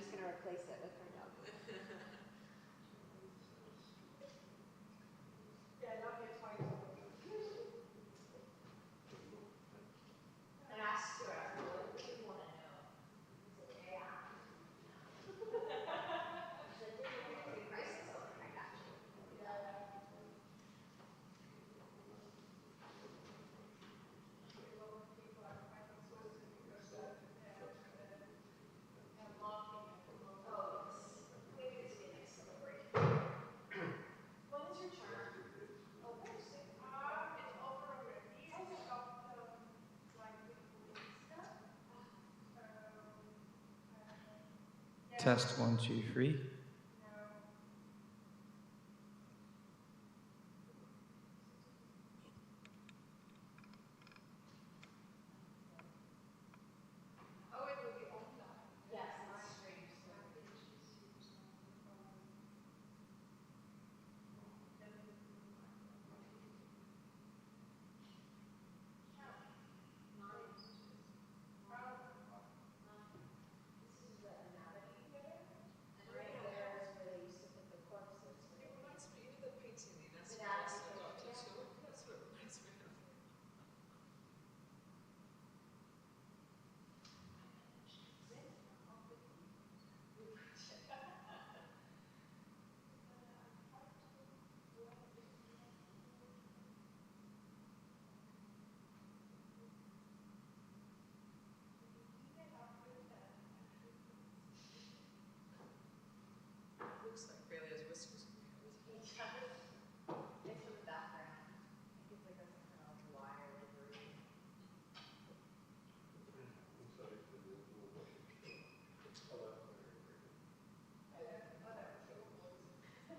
just going to replace it with her dog. Yeah, not get twice. And ask Stuart, what do you want to know? He said, yeah. He said, did you get any prices? I was like, I got you. Yeah. A lot of people are quite exhausted because they're marking at the moment. Oh, yes. Maybe this will be a nice little break. When is your term? Oh, Thursday. It's over already. I stopped like before Easter. Yeah, Test 1, 2, 3. no. Oh, it will be online. Yes, Right. it's strange. So this is the anatomy theater, and right there is where they used to put the corpses. It reminds me, you know the painting in The That's anatomy Doctor theater, yeah. Who? That's what it reminds me of. Looks like Bailey has whiskers in her hair. It's from the background. I think it's like a some kind of wire livery.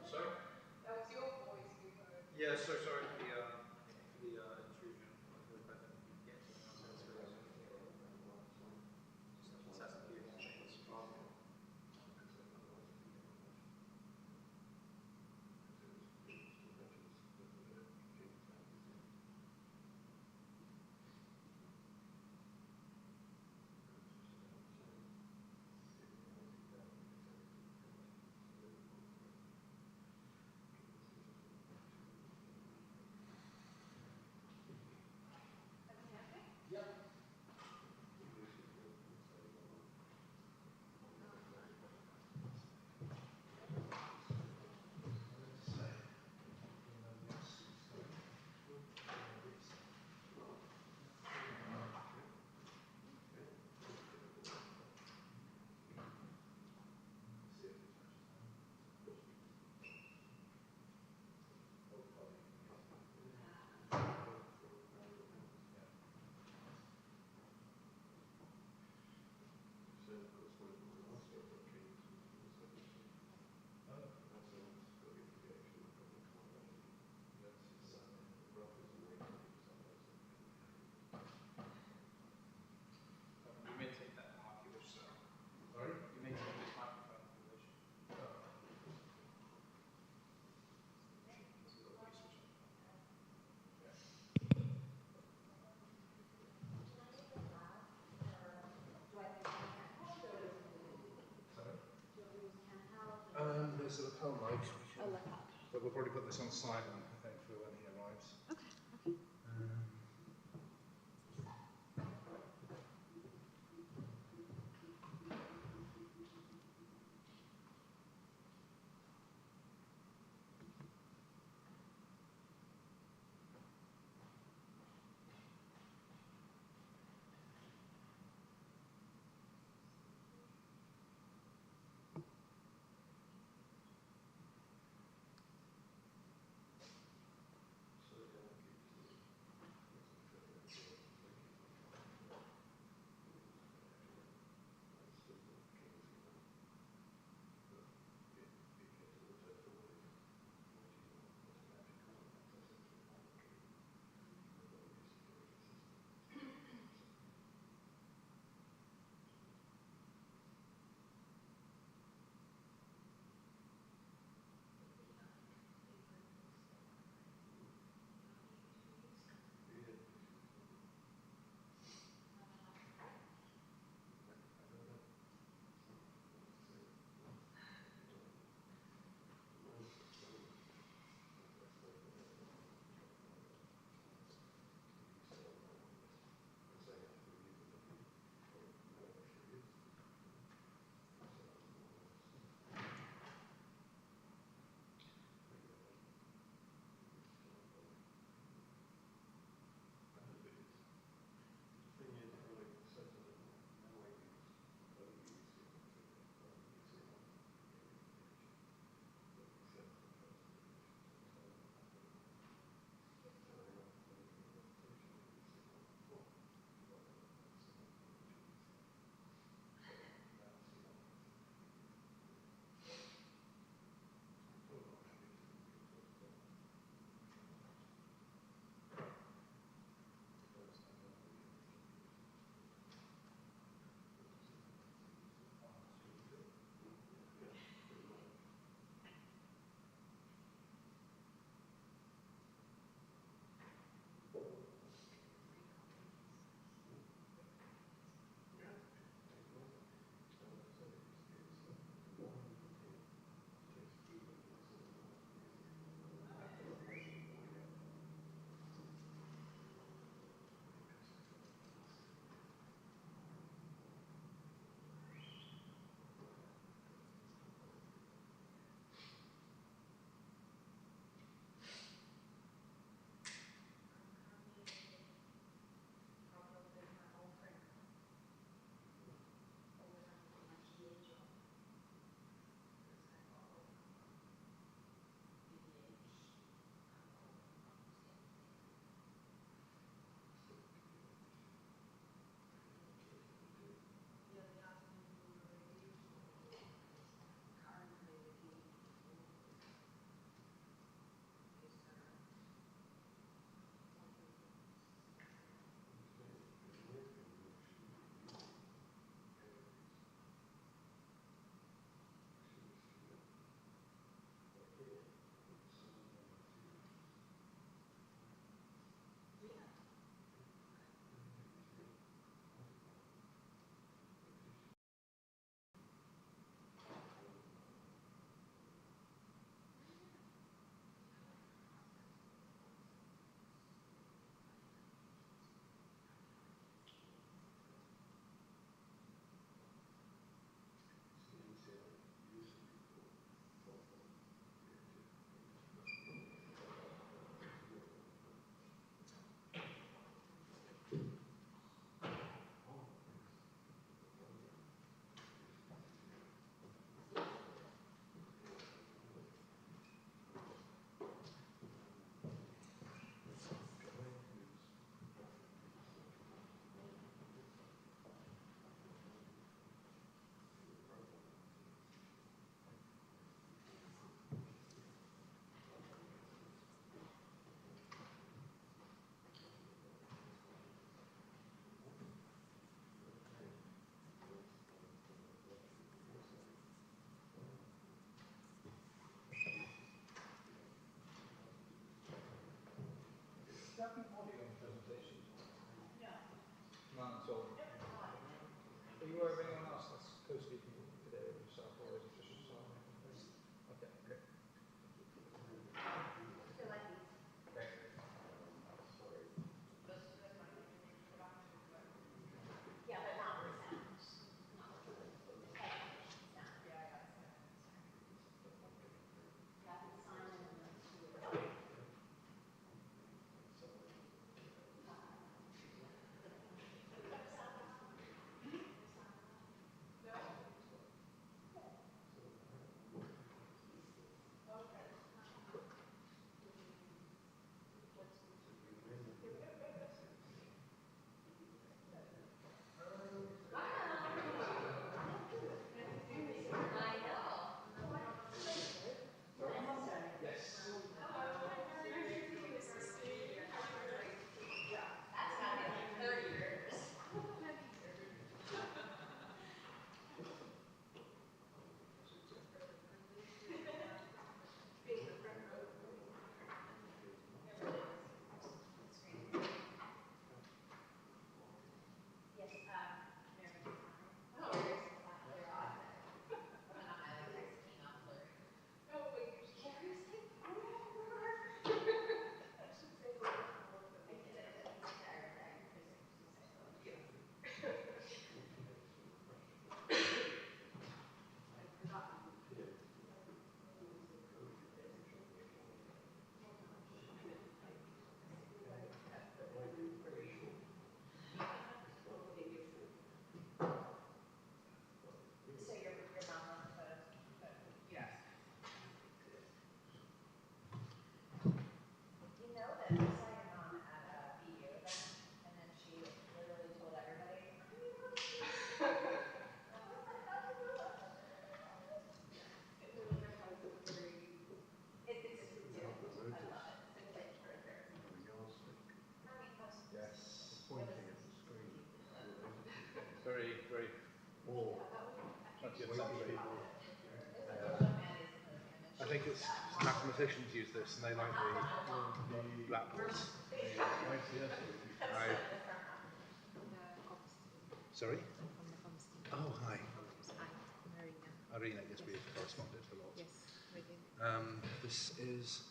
Sorry? That was your voice we heard. Yeah, so sorry for the intrusion. I think we get something else that's just test a few things. Yep. You may take that ocular cell. Sorry? You may take this microphone population. There's a lapel mic. Oh, lapel. But we'll probably put this on silent, I think, for when he arrives. Okay. None at all. Are you aware of anyone else that's co-speaking today with yourself, or is it just yourself? Okay, okay. They're like these. Okay. Yeah, but not with sound. Not with headphones sound. Yeah. Kathy, Simon, and those two. I know. That's gotta be like 30 years. Yes, oh, yours is not clear either. And on my other text came out blurry. Oh, wait, you Carrie's like, should say I did it, I Chris and she said, oh, Yes. so your mom wants the photos? Yes. You know that I saw your mom at a BU event, and then she literally told everybody, it's cute. I love it. It's like perfect. How many posts? Yes. Pointing at the screen. Very, very. Or That's your waiting subject. people. I think it's mathematicians use this, and they like the blackboards. Right. Sorry? Oh, hi. Irina, yes, we've corresponded a lot. Yes, we did. This is.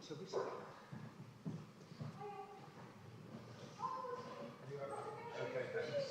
So we said. Okay, thanks.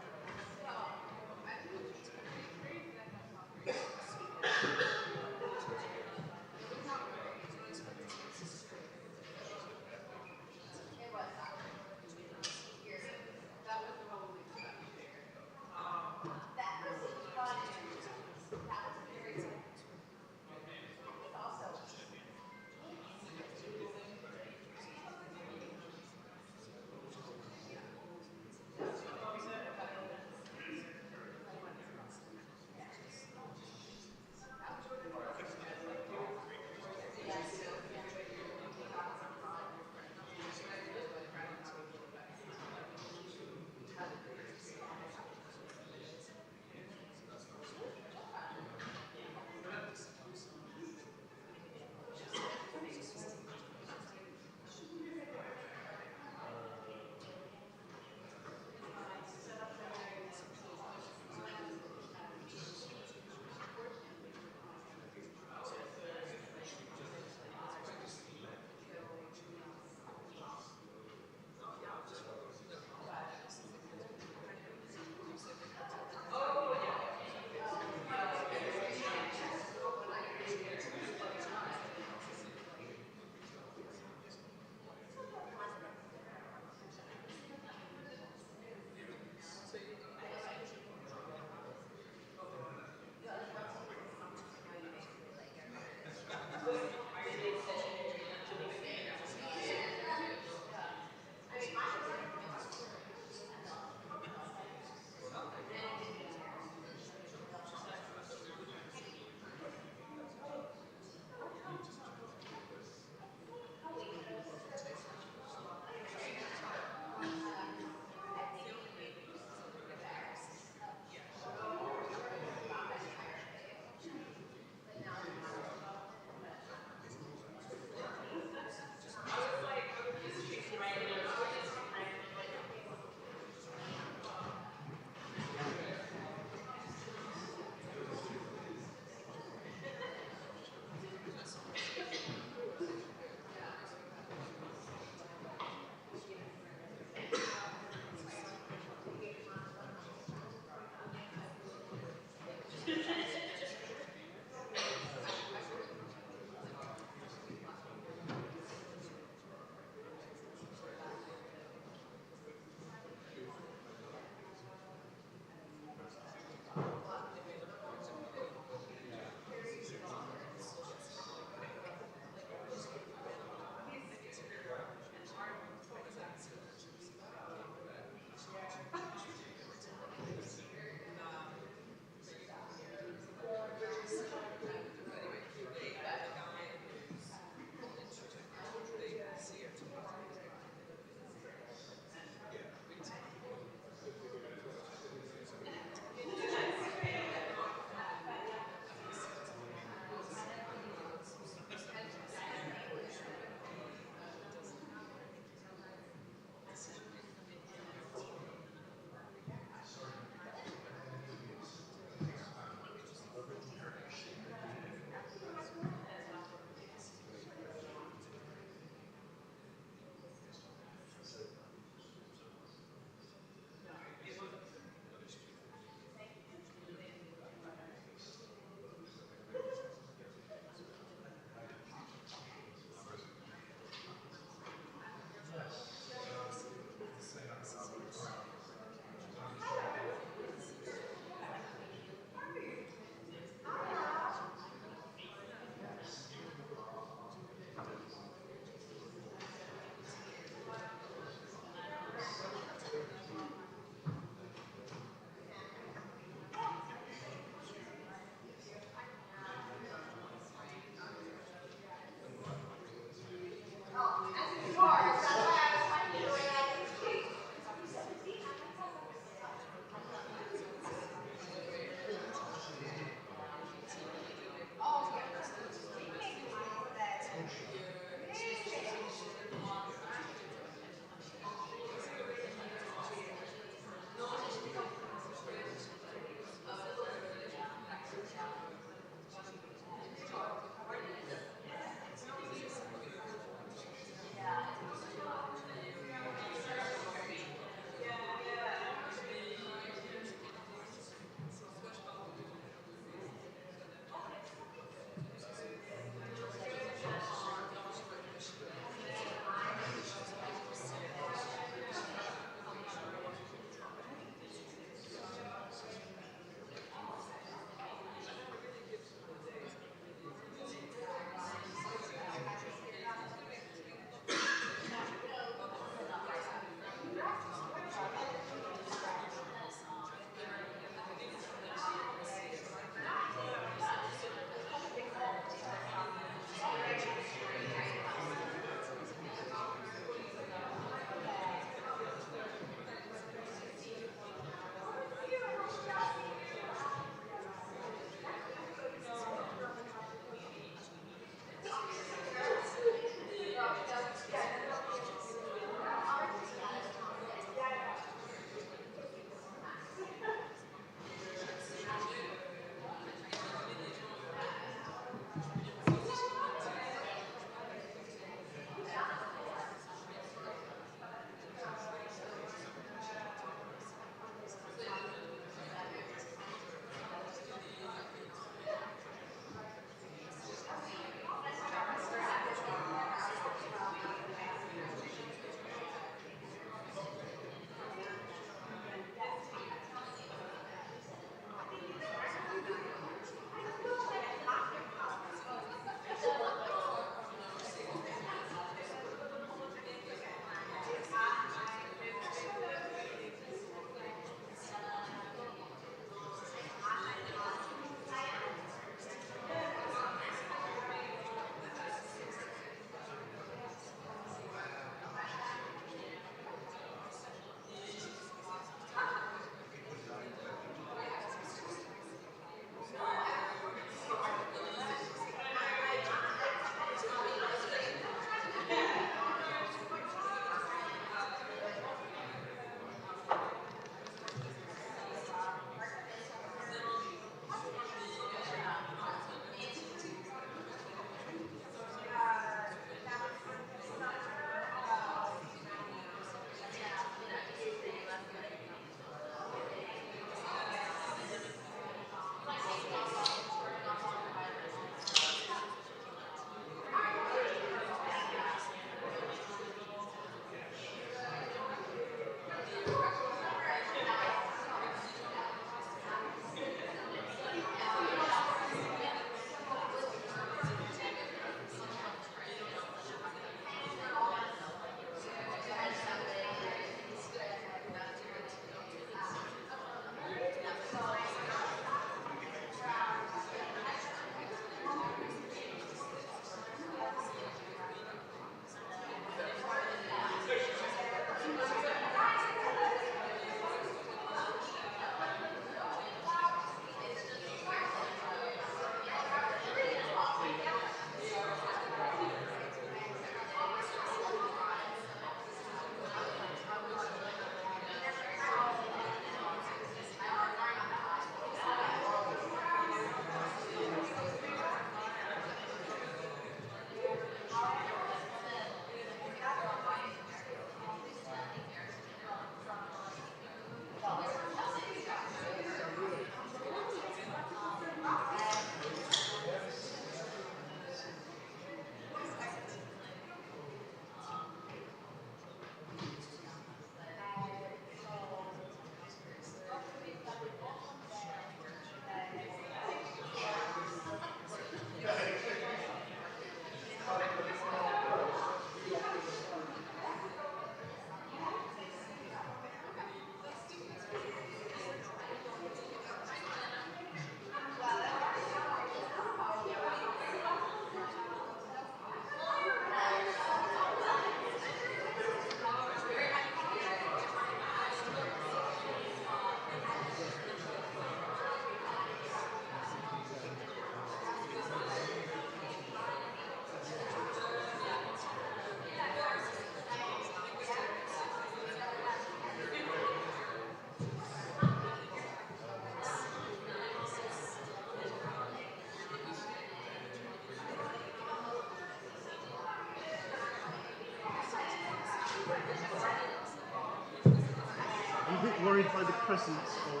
by the presence of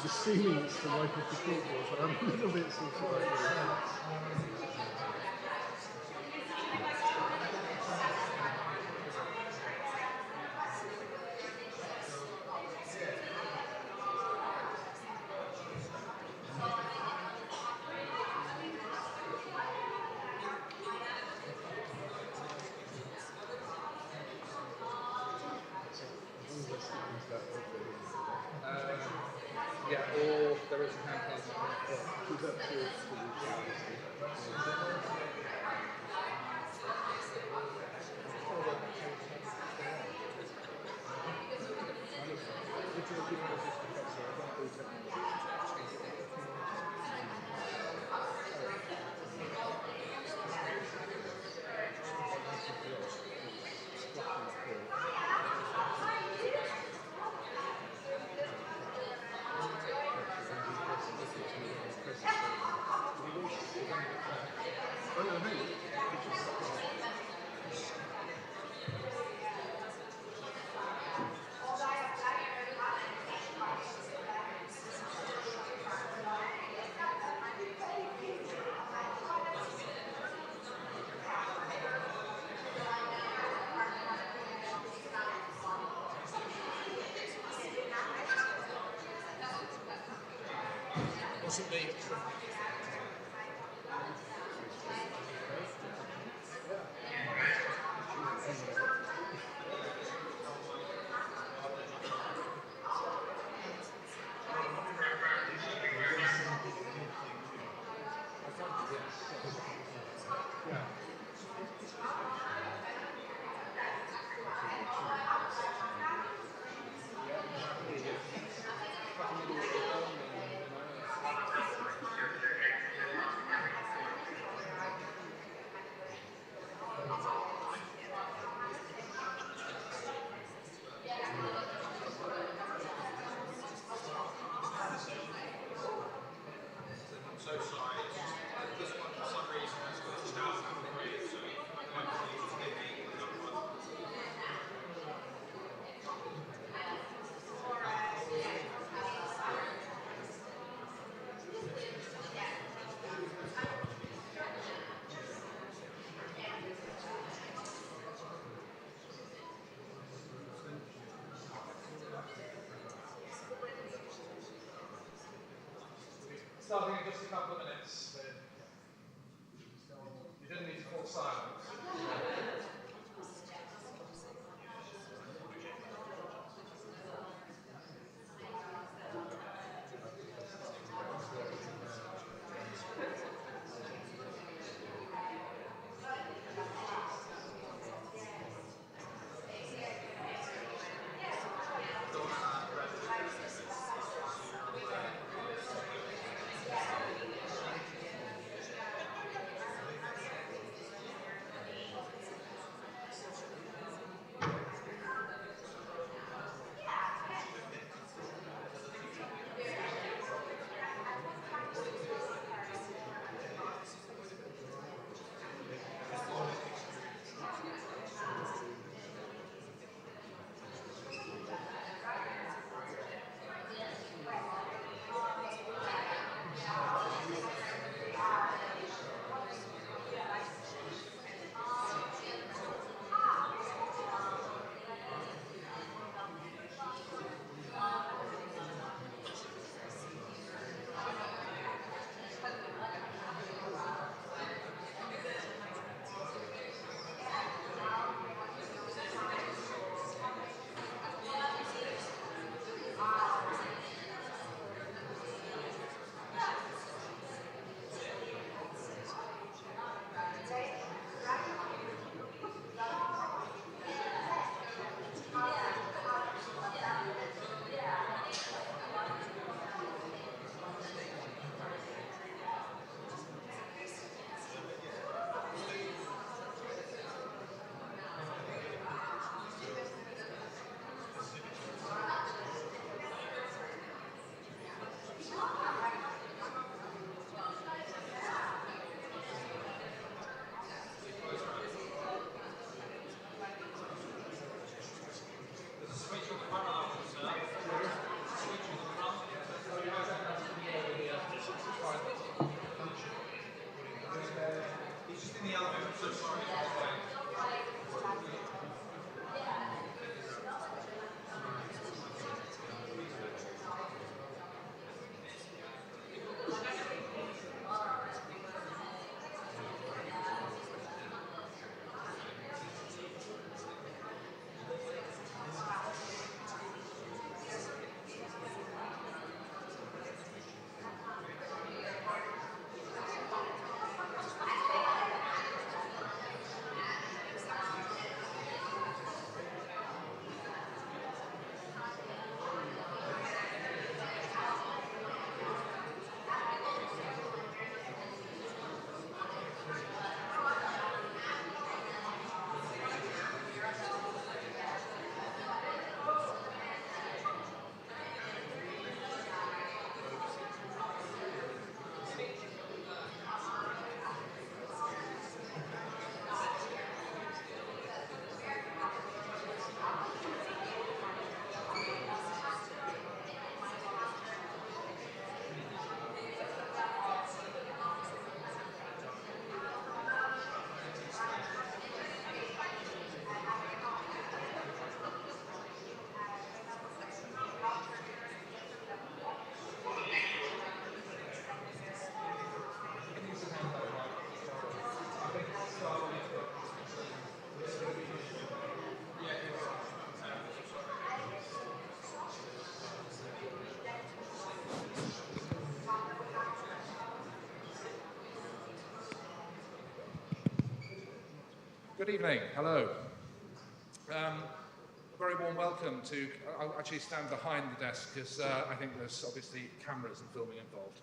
assuming it's the wife of the football, so I'm a little bit sort of like, Yeah, or there is a campaign. she's up to Oh no, hang on. Wasn't me. Starting in just a couple of minutes. You didn't need to fall silent. Good evening, hello. A very warm welcome to, I'll actually stand behind the desk because I think there's obviously cameras and filming involved.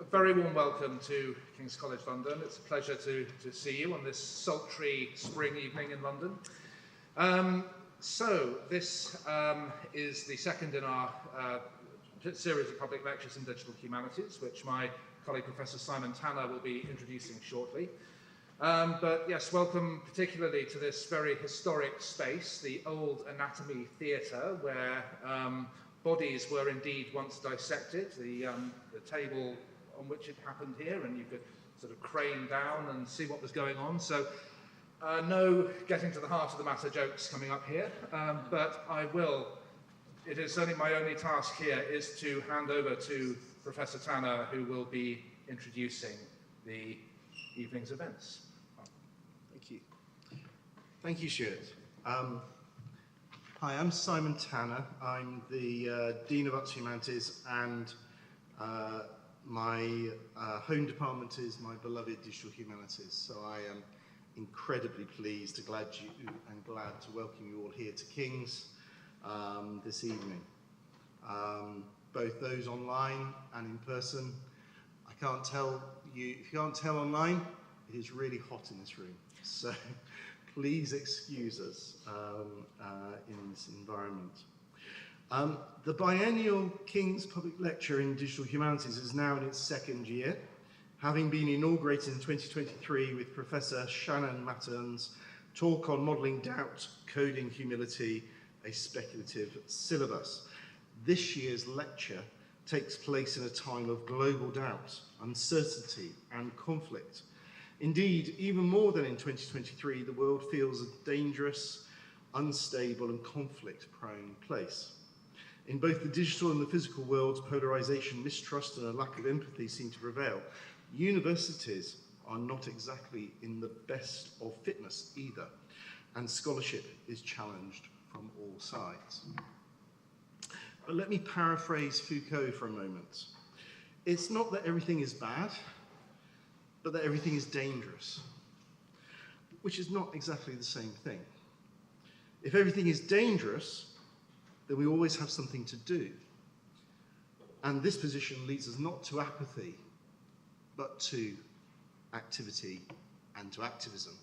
A very warm welcome to King's College London. It's a pleasure to see you on this sultry spring evening in London. So this is the second in our series of public lectures in digital humanities, which my colleague Professor Simon Tanner will be introducing shortly. But yes, welcome particularly to this very historic space, the old Anatomy Theatre, where bodies were indeed once dissected, the table on which it happened here, and you could sort of crane down and see what was going on. So no getting to the heart of the matter jokes coming up here, but I will, it is certainly my only task here is to hand over to Professor Tanner, who will be introducing the evening's events. Thank you. Thank you, Stuart. Hi, I'm Simon Tanner. I'm the Dean of Arts and Humanities, and my home department is my beloved Digital Humanities. So I am incredibly pleased and glad to welcome you all here to King's this evening. Both those online and in person. I can't tell you, if you can't tell online, it is really hot in this room. So please excuse us in this environment. The biennial King's Public Lecture in Digital Humanities is now in its second year, having been inaugurated in 2023 with Professor Shannon Mattern's talk on modelling doubt, coding humility, a speculative syllabus. This year's lecture takes place in a time of global doubt, uncertainty and conflict. Indeed, even more than in 2023, the world feels a dangerous, unstable and conflict-prone place. In both the digital and the physical worlds, polarization, mistrust and a lack of empathy seem to prevail. Universities are not exactly in the best of fitness either, and scholarship is challenged from all sides. But let me paraphrase Foucault for a moment. It's not that everything is bad, but that everything is dangerous, which is not exactly the same thing. If everything is dangerous, then we always have something to do. And this position leads us not to apathy, but to activity and to activism.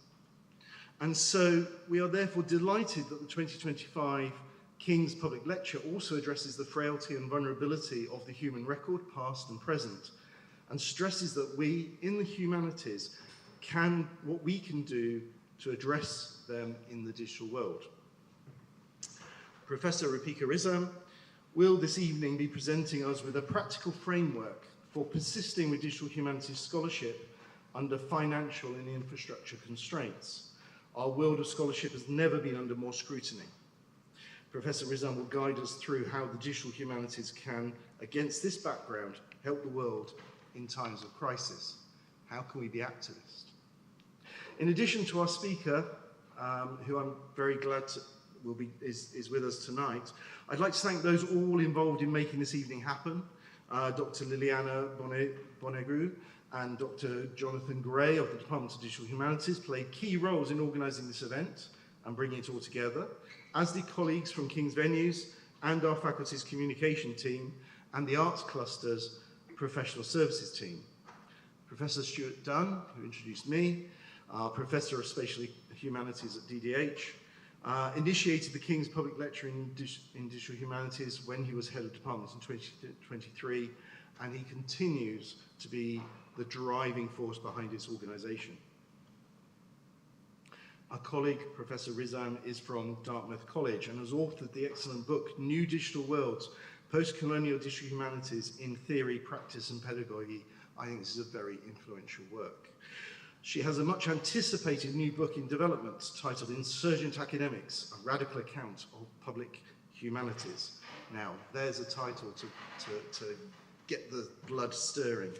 And so we are therefore delighted that the 2025 King's Public Lecture also addresses the frailty and vulnerability of the human record, past and present, and stresses that we, in the humanities, what we can do to address them in the digital world. Professor Roopika Risam will this evening be presenting us with a practical framework for persisting with digital humanities scholarship under financial and infrastructure constraints. Our world of scholarship has never been under more scrutiny. Professor Risam will guide us through how the digital humanities can, against this background, help the world in times of crisis. How can we be activists? In addition to our speaker, who I'm very glad is with us tonight, I'd like to thank those all involved in making this evening happen. Dr. Liliana Bonegru and Dr. Jonathan Gray of the Department of Digital Humanities played key roles in organising this event and bringing it all together, as did colleagues from King's Venues and our faculty's communication team and the Arts Cluster's professional services team. Professor Stuart Dunn, who introduced me, Professor of Spatial Humanities at DDH, initiated the King's Public Lecture in Digital Humanities when he was head of department in 2023, and he continues to be the driving force behind its organisation. Our colleague, Professor Risam, is from Dartmouth College and has authored the excellent book, New Digital Worlds, Post-Colonial Digital Humanities in Theory, Practice and Pedagogy. I think this is a very influential work. She has a much anticipated new book in development titled Insurgent Academics, a Radical Account of Public Humanities. Now, there's a title to get the blood stirring.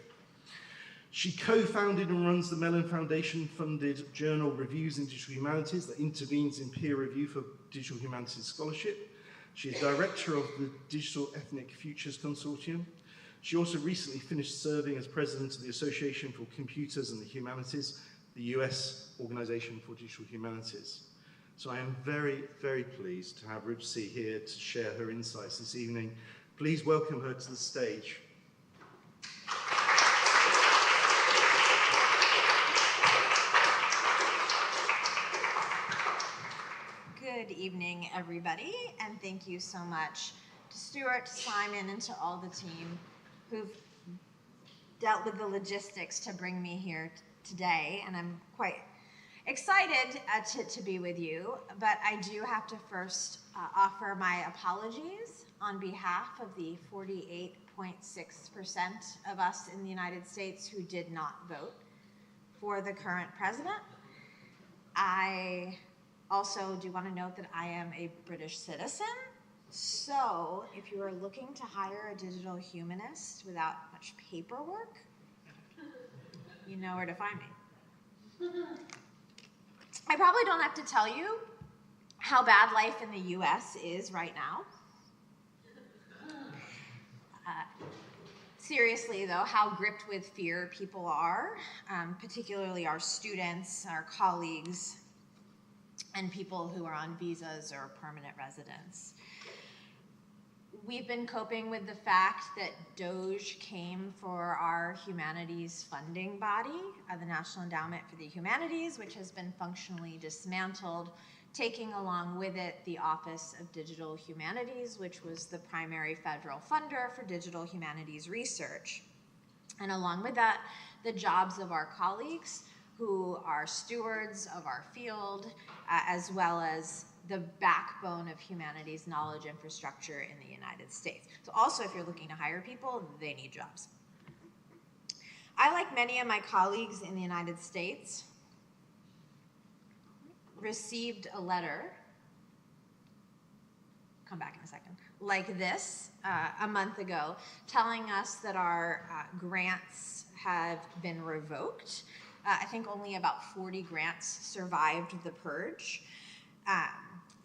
She co-founded and runs the Mellon Foundation-funded journal Reviews in Digital Humanities that intervenes in peer review for digital humanities scholarship. She is director of the Digital Ethnic Futures Consortium. She also recently finished serving as president of the Association for Computers and the Humanities, the US Organization for Digital Humanities. So I am very, very pleased to have Roopika here to share her insights this evening. Please welcome her to the stage. Good evening, everybody, and thank you so much to Stuart, to Simon, and to all the team who've dealt with the logistics to bring me here today, and I'm quite excited to be with you, but I do have to first offer my apologies on behalf of the 48.6% of us in the United States who did not vote for the current president. I also do want to note that I am a British citizen, so if you are looking to hire a digital humanist without much paperwork, you know where to find me. I probably don't have to tell you how bad life in the US is right now. Seriously, though, how gripped with fear people are, particularly our students, our colleagues, and people who are on visas or permanent residents. We've been coping with the fact that DOGE came for our humanities funding body, the National Endowment for the Humanities, which has been functionally dismantled, taking along with it the Office of Digital Humanities, which was the primary federal funder for digital humanities research. And along with that, the jobs of our colleagues who are stewards of our field, as well as the backbone of humanities knowledge infrastructure in the United States. So also, if you're looking to hire people, they need jobs. I, like many of my colleagues in the United States, received a letter, come back in a second, like this a month ago, telling us that our grants have been revoked. I think only about 40 grants survived the purge.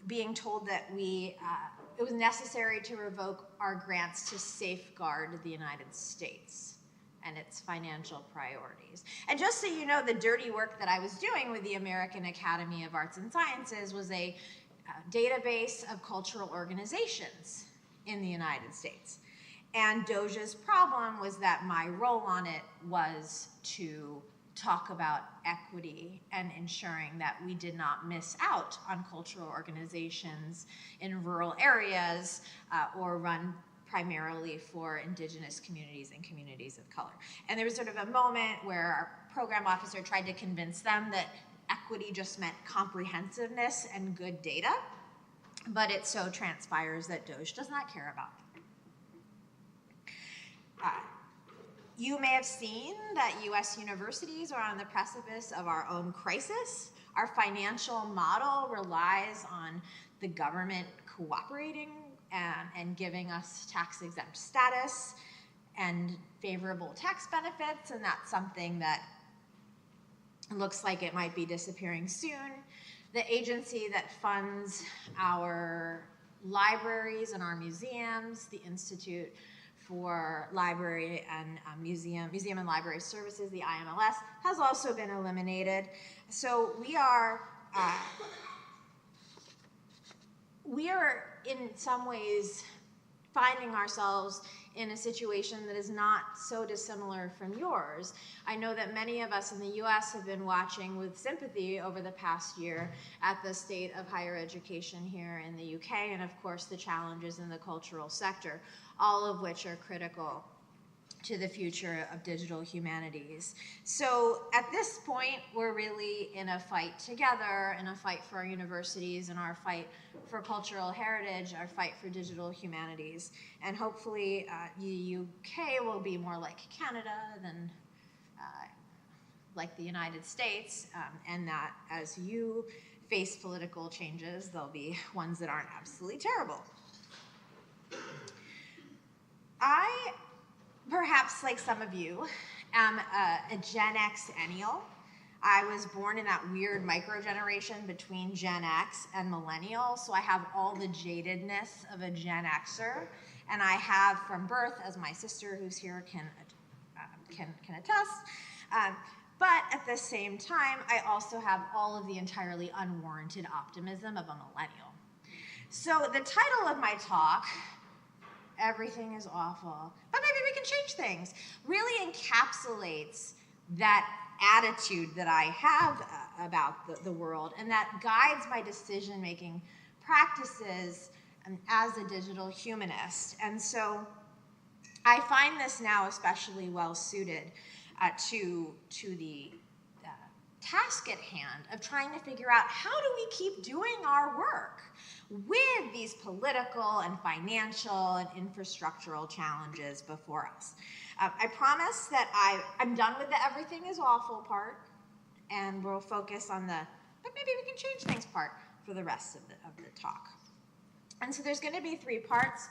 Being told that it was necessary to revoke our grants to safeguard the United States and its financial priorities. And just so you know, the dirty work that I was doing with the American Academy of Arts and Sciences was a database of cultural organizations in the United States. And DOGE's problem was that my role on it was to talk about equity and ensuring that we did not miss out on cultural organizations in rural areas or run primarily for indigenous communities and communities of color. And there was sort of a moment where our program officer tried to convince them that equity just meant comprehensiveness and good data, but it so transpires that DOGE does not care about them. You may have seen that US universities are on the precipice of our own crisis. Our financial model relies on the government cooperating and giving us tax-exempt status and favorable tax benefits, and that's something that looks like it might be disappearing soon. The agency that funds our libraries and our museums, the Institute for Library and Museum and Library Services, the IMLS, has also been eliminated. So we are in some ways finding ourselves in a situation that is not so dissimilar from yours. I know that many of us in the US have been watching with sympathy over the past year at the state of higher education here in the UK, and of course the challenges in the cultural sector, all of which are critical to the future of digital humanities. So at this point, we're really in a fight together, in a fight for our universities and our fight for cultural heritage, our fight for digital humanities. And hopefully the UK will be more like Canada than like the United States, and that as you face political changes, there'll be ones that aren't absolutely terrible. I, perhaps like some of you, am a Gen X-ennial. I was born in that weird micro-generation between Gen X and millennial, so I have all the jadedness of a Gen Xer, and I have from birth, as my sister who's here can attest, But at the same time, I also have all of the entirely unwarranted optimism of a millennial. So the title of my talk, Everything is Awful, but maybe we can change things, really encapsulates that attitude that I have about the world, and that guides my decision-making practices as a digital humanist. And so I find this now especially well suited to the task at hand of trying to figure out how do we keep doing our work with these political and financial and infrastructural challenges before us. I promise that I'm done with the everything is awful part, and we'll focus on the but maybe we can change things part for the rest of the talk. And so there's going to be 3 parts.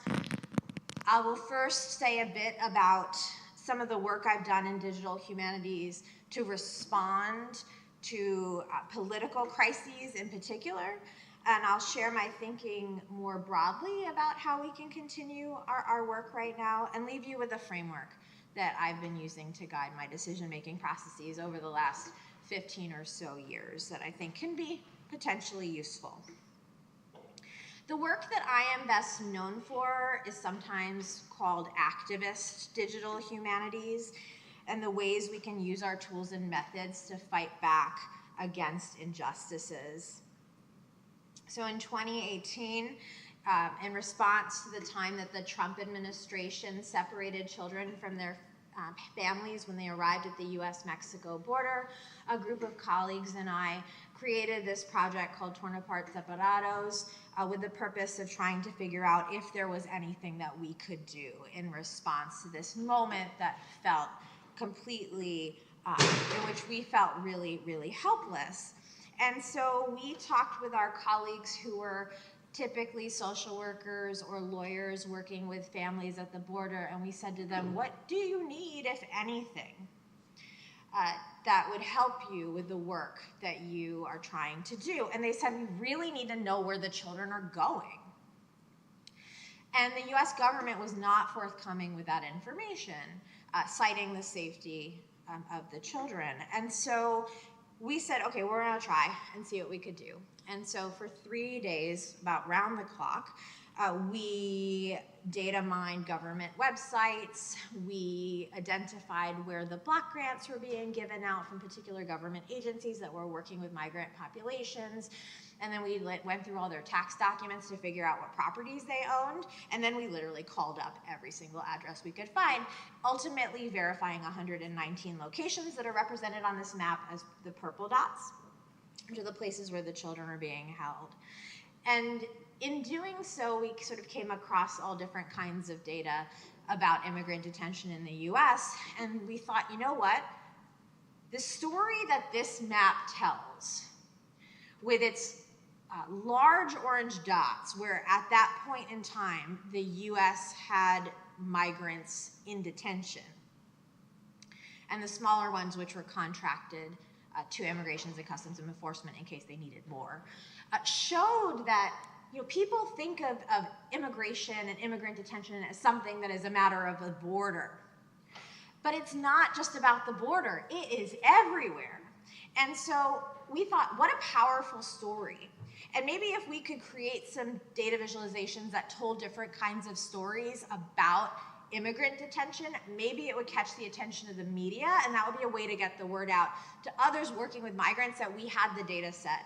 I will first say a bit about some of the work I've done in digital humanities to respond to political crises in particular, and I'll share my thinking more broadly about how we can continue our work right now, and leave you with a framework that I've been using to guide my decision-making processes over the last 15 or so years that I think can be potentially useful. The work that I am best known for is sometimes called activist digital humanities, and the ways we can use our tools and methods to fight back against injustices. So in 2018, in response to the time that the Trump administration separated children from their families when they arrived at the US-Mexico border, a group of colleagues and I created this project called Torn Apart Separados with the purpose of trying to figure out if there was anything that we could do in response to this moment that felt completely, in which we felt really, really helpless. And so we talked with our colleagues who were typically social workers or lawyers working with families at the border, and we said to them, what do you need, if anything, that would help you with the work that you are trying to do? And they said, we really need to know where the children are going. And the US government was not forthcoming with that information, citing the safety of the children. And so we said, okay, we're gonna try and see what we could do. And so for 3 days, about round the clock, we data mined government websites, we identified where the block grants were being given out from particular government agencies that were working with migrant populations, and then we went through all their tax documents to figure out what properties they owned, and then we literally called up every single address we could find, ultimately verifying 119 locations that are represented on this map as the purple dots, which are the places where the children are being held. And in doing so, we sort of came across all different kinds of data about immigrant detention in the US, and we thought, you know what? The story that this map tells, with its large orange dots, where at that point in time, the US had migrants in detention, and the smaller ones which were contracted to Immigration and Customs Enforcement in case they needed more, showed that people think of immigration and immigrant detention as something that is a matter of the border. But it's not just about the border, it is everywhere. And so we thought, what a powerful story. And maybe if we could create some data visualizations that told different kinds of stories about immigrant detention, maybe it would catch the attention of the media, and that would be a way to get the word out to others working with migrants that we had the data set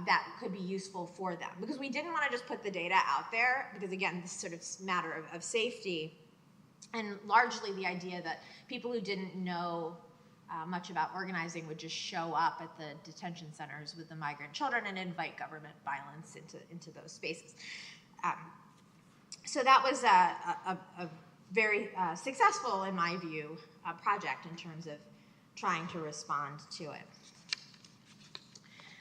that could be useful for them. Because we didn't want to just put the data out there, because again, this sort of matter of safety, and largely the idea that people who didn't know much about organizing would just show up at the detention centers with the migrant children and invite government violence into those spaces. So that was a very successful, in my view, project in terms of trying to respond to it.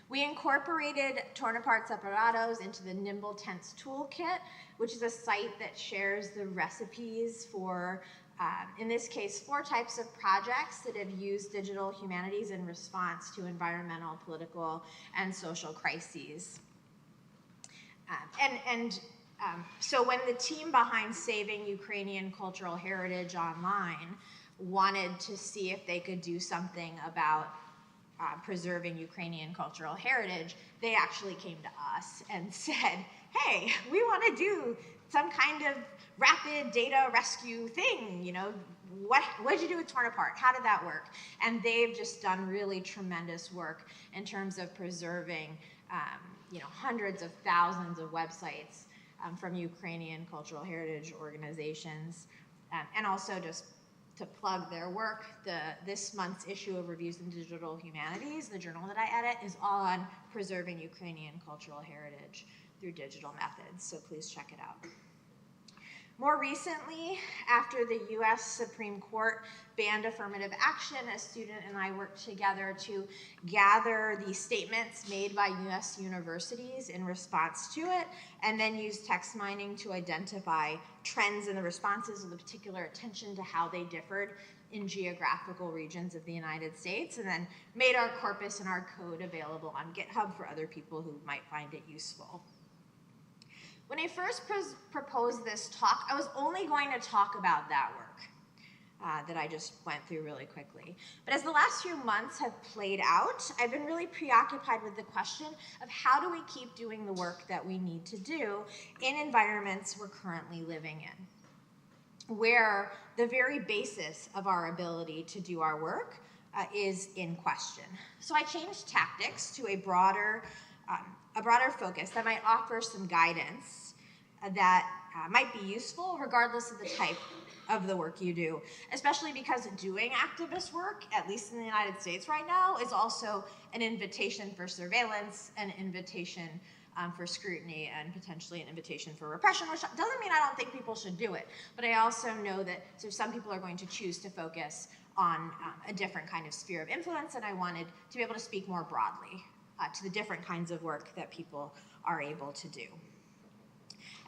We incorporated Torn Apart Separados into the Nimble Tense Toolkit, which is a site that shares the recipes for, in this case, 4 types of projects that have used digital humanities in response to environmental, political, and social crises. So when the team behind Saving Ukrainian Cultural Heritage Online wanted to see if they could do something about preserving Ukrainian cultural heritage, they actually came to us and said, hey, we want to do some kind of rapid data rescue thing, you know, what did you do with Torn Apart? How did that work? And they've just done really tremendous work in terms of preserving, you know, hundreds of thousands of websites from Ukrainian cultural heritage organizations, and also just to plug their work, this month's issue of Reviews in Digital Humanities, the journal that I edit, is all on preserving Ukrainian cultural heritage through digital methods, so please check it out. More recently, after the US Supreme Court banned affirmative action, a student and I worked together to gather the statements made by US universities in response to it, and then use text mining to identify trends in the responses with a particular attention to how they differed in geographical regions of the United States, and then made our corpus and our code available on GitHub for other people who might find it useful. When I first proposed this talk, I was only going to talk about that work that I just went through really quickly. But as the last few months have played out, I've been really preoccupied with the question of how do we keep doing the work that we need to do in environments we're currently living in, where the very basis of our ability to do our work is in question. So I changed tactics to a broader focus that might offer some guidance that might be useful regardless of the type of the work you do, especially because doing activist work, at least in the United States right now, is also an invitation for surveillance, an invitation for scrutiny, and potentially an invitation for repression, which doesn't mean I don't think people should do it, but I also know that some people are going to choose to focus on a different kind of sphere of influence, and I wanted to be able to speak more broadly to the different kinds of work that people are able to do.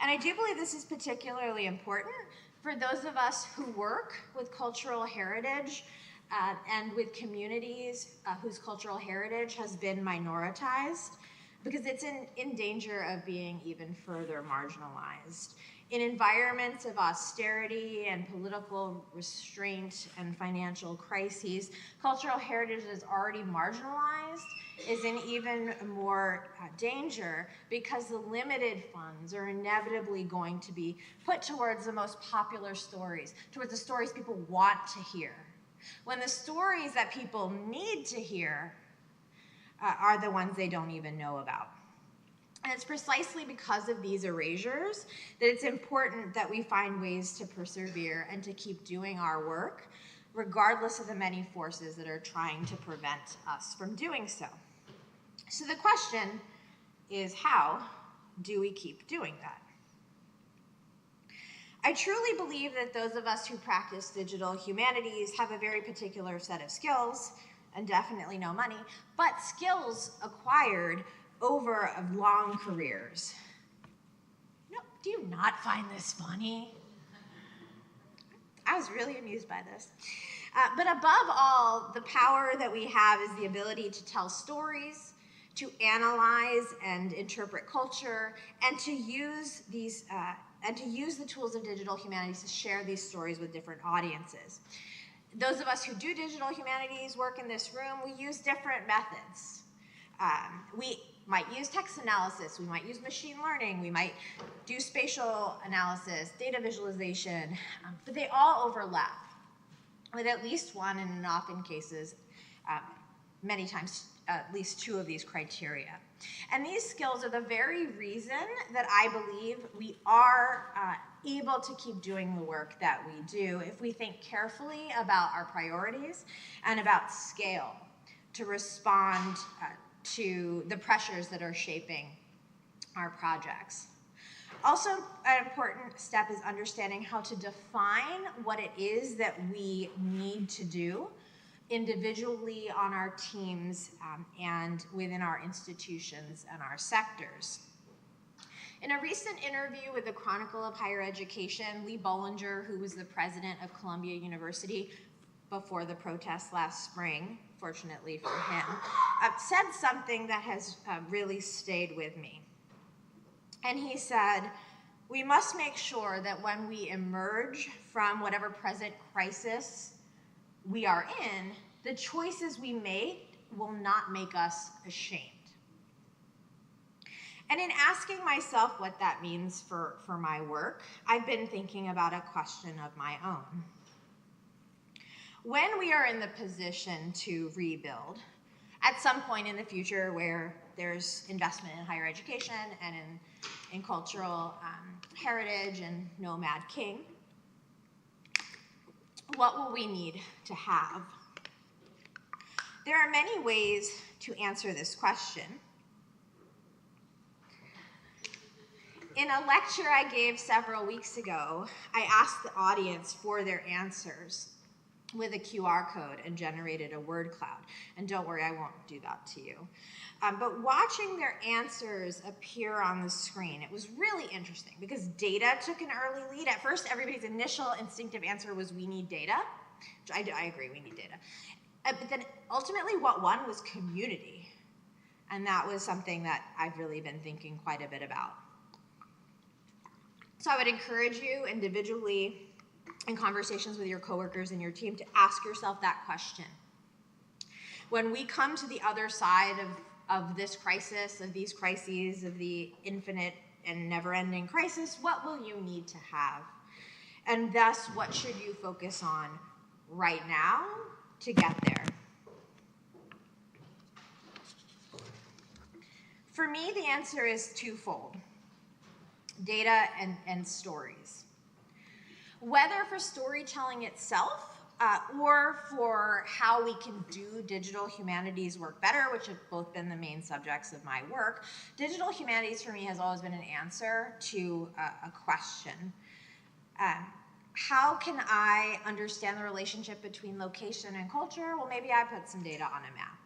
And I do believe this is particularly important for those of us who work with cultural heritage and with communities whose cultural heritage has been minoritized, because it's in danger of being even further marginalized. In environments of austerity and political restraint and financial crises, cultural heritage is already marginalized, is in even more danger because the limited funds are inevitably going to be put towards the most popular stories, towards the stories people want to hear, when the stories that people need to hear are the ones they don't even know about. And it's precisely because of these erasures that it's important that we find ways to persevere and to keep doing our work, regardless of the many forces that are trying to prevent us from doing so. So the question is, how do we keep doing that? I truly believe that those of us who practice digital humanities have a very particular set of skills, and definitely no money, but skills acquired over long careers. No, do you not find this funny? I was really amused by this. But above all, the power that we have is the ability to tell stories, to analyze and interpret culture, and to use the tools of digital humanities to share these stories with different audiences. Those of us who do digital humanities work in this room, we use different methods. We might use text analysis, we might use machine learning, we might do spatial analysis, data visualization, but they all overlap with at least one, and in often cases, many times, at least two of these criteria. And these skills are the very reason that I believe we are able to keep doing the work that we do if we think carefully about our priorities and about scale to respond to the pressures that are shaping our projects. Also, an important step is understanding how to define what it is that we need to do individually on our teams and within our institutions and our sectors. In a recent interview with the Chronicle of Higher Education, Lee Bollinger, who was the president of Columbia University before the protests last spring, fortunately for him, said something that has really stayed with me. And he said, "We must make sure that when we emerge from whatever present crisis we are in, the choices we make will not make us ashamed. And in asking myself what that means for my work, I've been thinking about a question of my own. When we are in the position to rebuild, at some point in the future where there's investment in higher education and in cultural heritage and nomad king, what will we need to have? There are many ways to answer this question. In a lecture I gave several weeks ago, I asked the audience for their answers with a QR code and generated a word cloud. And don't worry, I won't do that to you. But watching their answers appear on the screen, it was really interesting because data took an early lead. At first, everybody's initial instinctive answer was, we need data. Which I agree, we need data. But then ultimately what won was community. And that was something that I've really been thinking quite a bit about. So I would encourage you individually in conversations with your coworkers and your team to ask yourself that question. When we come to the other side of this crisis, of these crises, of the infinite and never-ending crisis, what will you need to have? And thus, what should you focus on right now to get there? For me, the answer is twofold: data and stories. Whether for storytelling itself or for how we can do digital humanities work better, which have both been the main subjects of my work, digital humanities for me has always been an answer to a question. How can I understand the relationship between location and culture? Well, maybe I put some data on a map.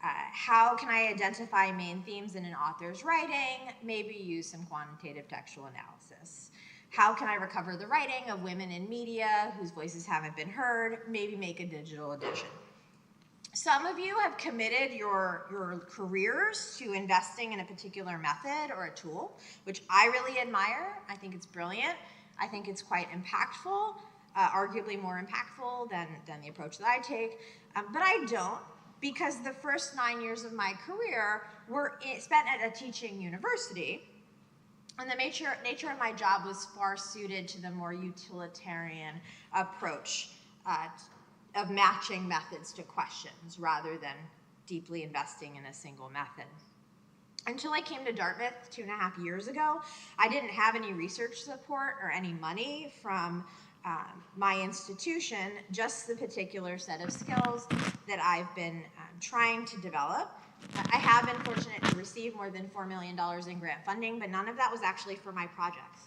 How can I identify main themes in an author's writing? Maybe use some quantitative textual analysis. How can I recover the writing of women in media whose voices haven't been heard? Maybe make a digital edition. Some of you have committed your careers to investing in a particular method or a tool, which I really admire. I think it's brilliant. I think it's quite impactful, arguably more impactful than the approach that I take. But I don't, because the first 9 years of my career were spent at a teaching university. And the nature of my job was far suited to the more utilitarian approach of matching methods to questions rather than deeply investing in a single method. Until I came to Dartmouth 2.5 years ago, I didn't have any research support or any money from my institution, just the particular set of skills that I've been trying to develop. I have been fortunate to receive more than $4 million in grant funding, but none of that was actually for my projects.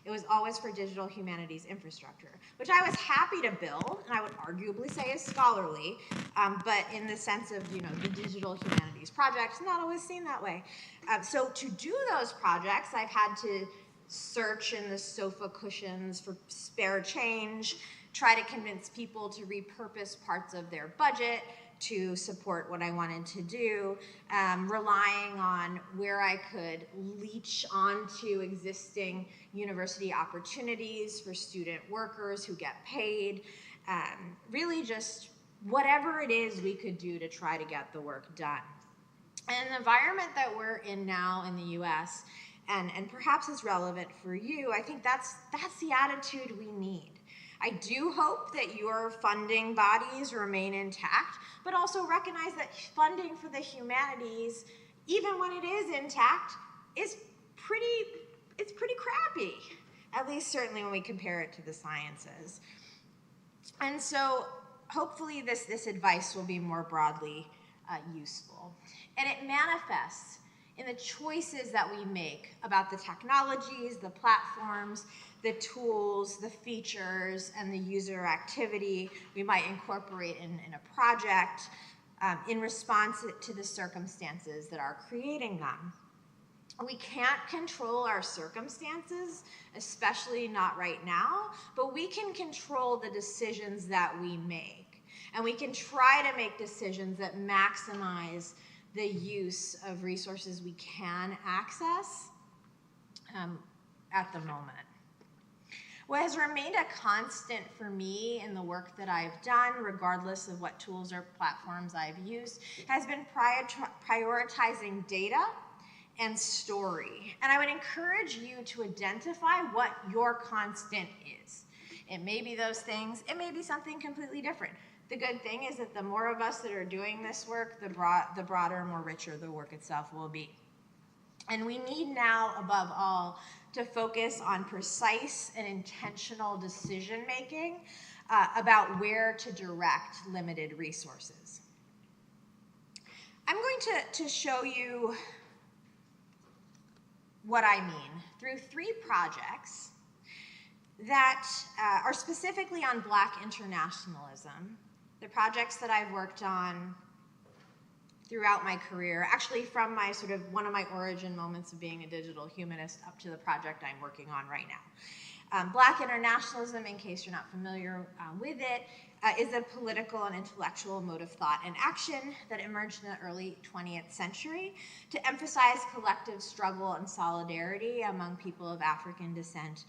It was always for digital humanities infrastructure, which I was happy to build, and I would arguably say is scholarly, but in the sense of, the digital humanities projects, not always seen that way. So to do those projects, I've had to search in the sofa cushions for spare change, try to convince people to repurpose parts of their budget to support what I wanted to do, relying on where I could leech onto existing university opportunities for student workers who get paid, really just whatever it is we could do to try to get the work done. And the environment that we're in now in the US, and perhaps is relevant for you, I think that's the attitude we need. I do hope that your funding bodies remain intact, but also recognize that funding for the humanities, even when it is intact, is pretty crappy, at least certainly when we compare it to the sciences. And so hopefully this advice will be more broadly useful. And it manifests in the choices that we make about the technologies, the platforms, the tools, the features, and the user activity we might incorporate in a project in response to the circumstances that are creating them. We can't control our circumstances, especially not right now, but we can control the decisions that we make. And we can try to make decisions that maximize the use of resources we can access at the moment. What has remained a constant for me in the work that I've done, regardless of what tools or platforms I've used, has been prioritizing data and story. And I would encourage you to identify what your constant is. It may be those things, it may be something completely different. The good thing is that the more of us that are doing this work, the broader, more richer the work itself will be. And we need now, above all, to focus on precise and intentional decision making about where to direct limited resources. I'm going to show you what I mean through 3 projects that are specifically on Black internationalism. The projects that I've worked on throughout my career, actually from my one of my origin moments of being a digital humanist up to the project I'm working on right now. Black internationalism, in case you're not familiar with it, is a political and intellectual mode of thought and action that emerged in the early 20th century to emphasize collective struggle and solidarity among people of African descent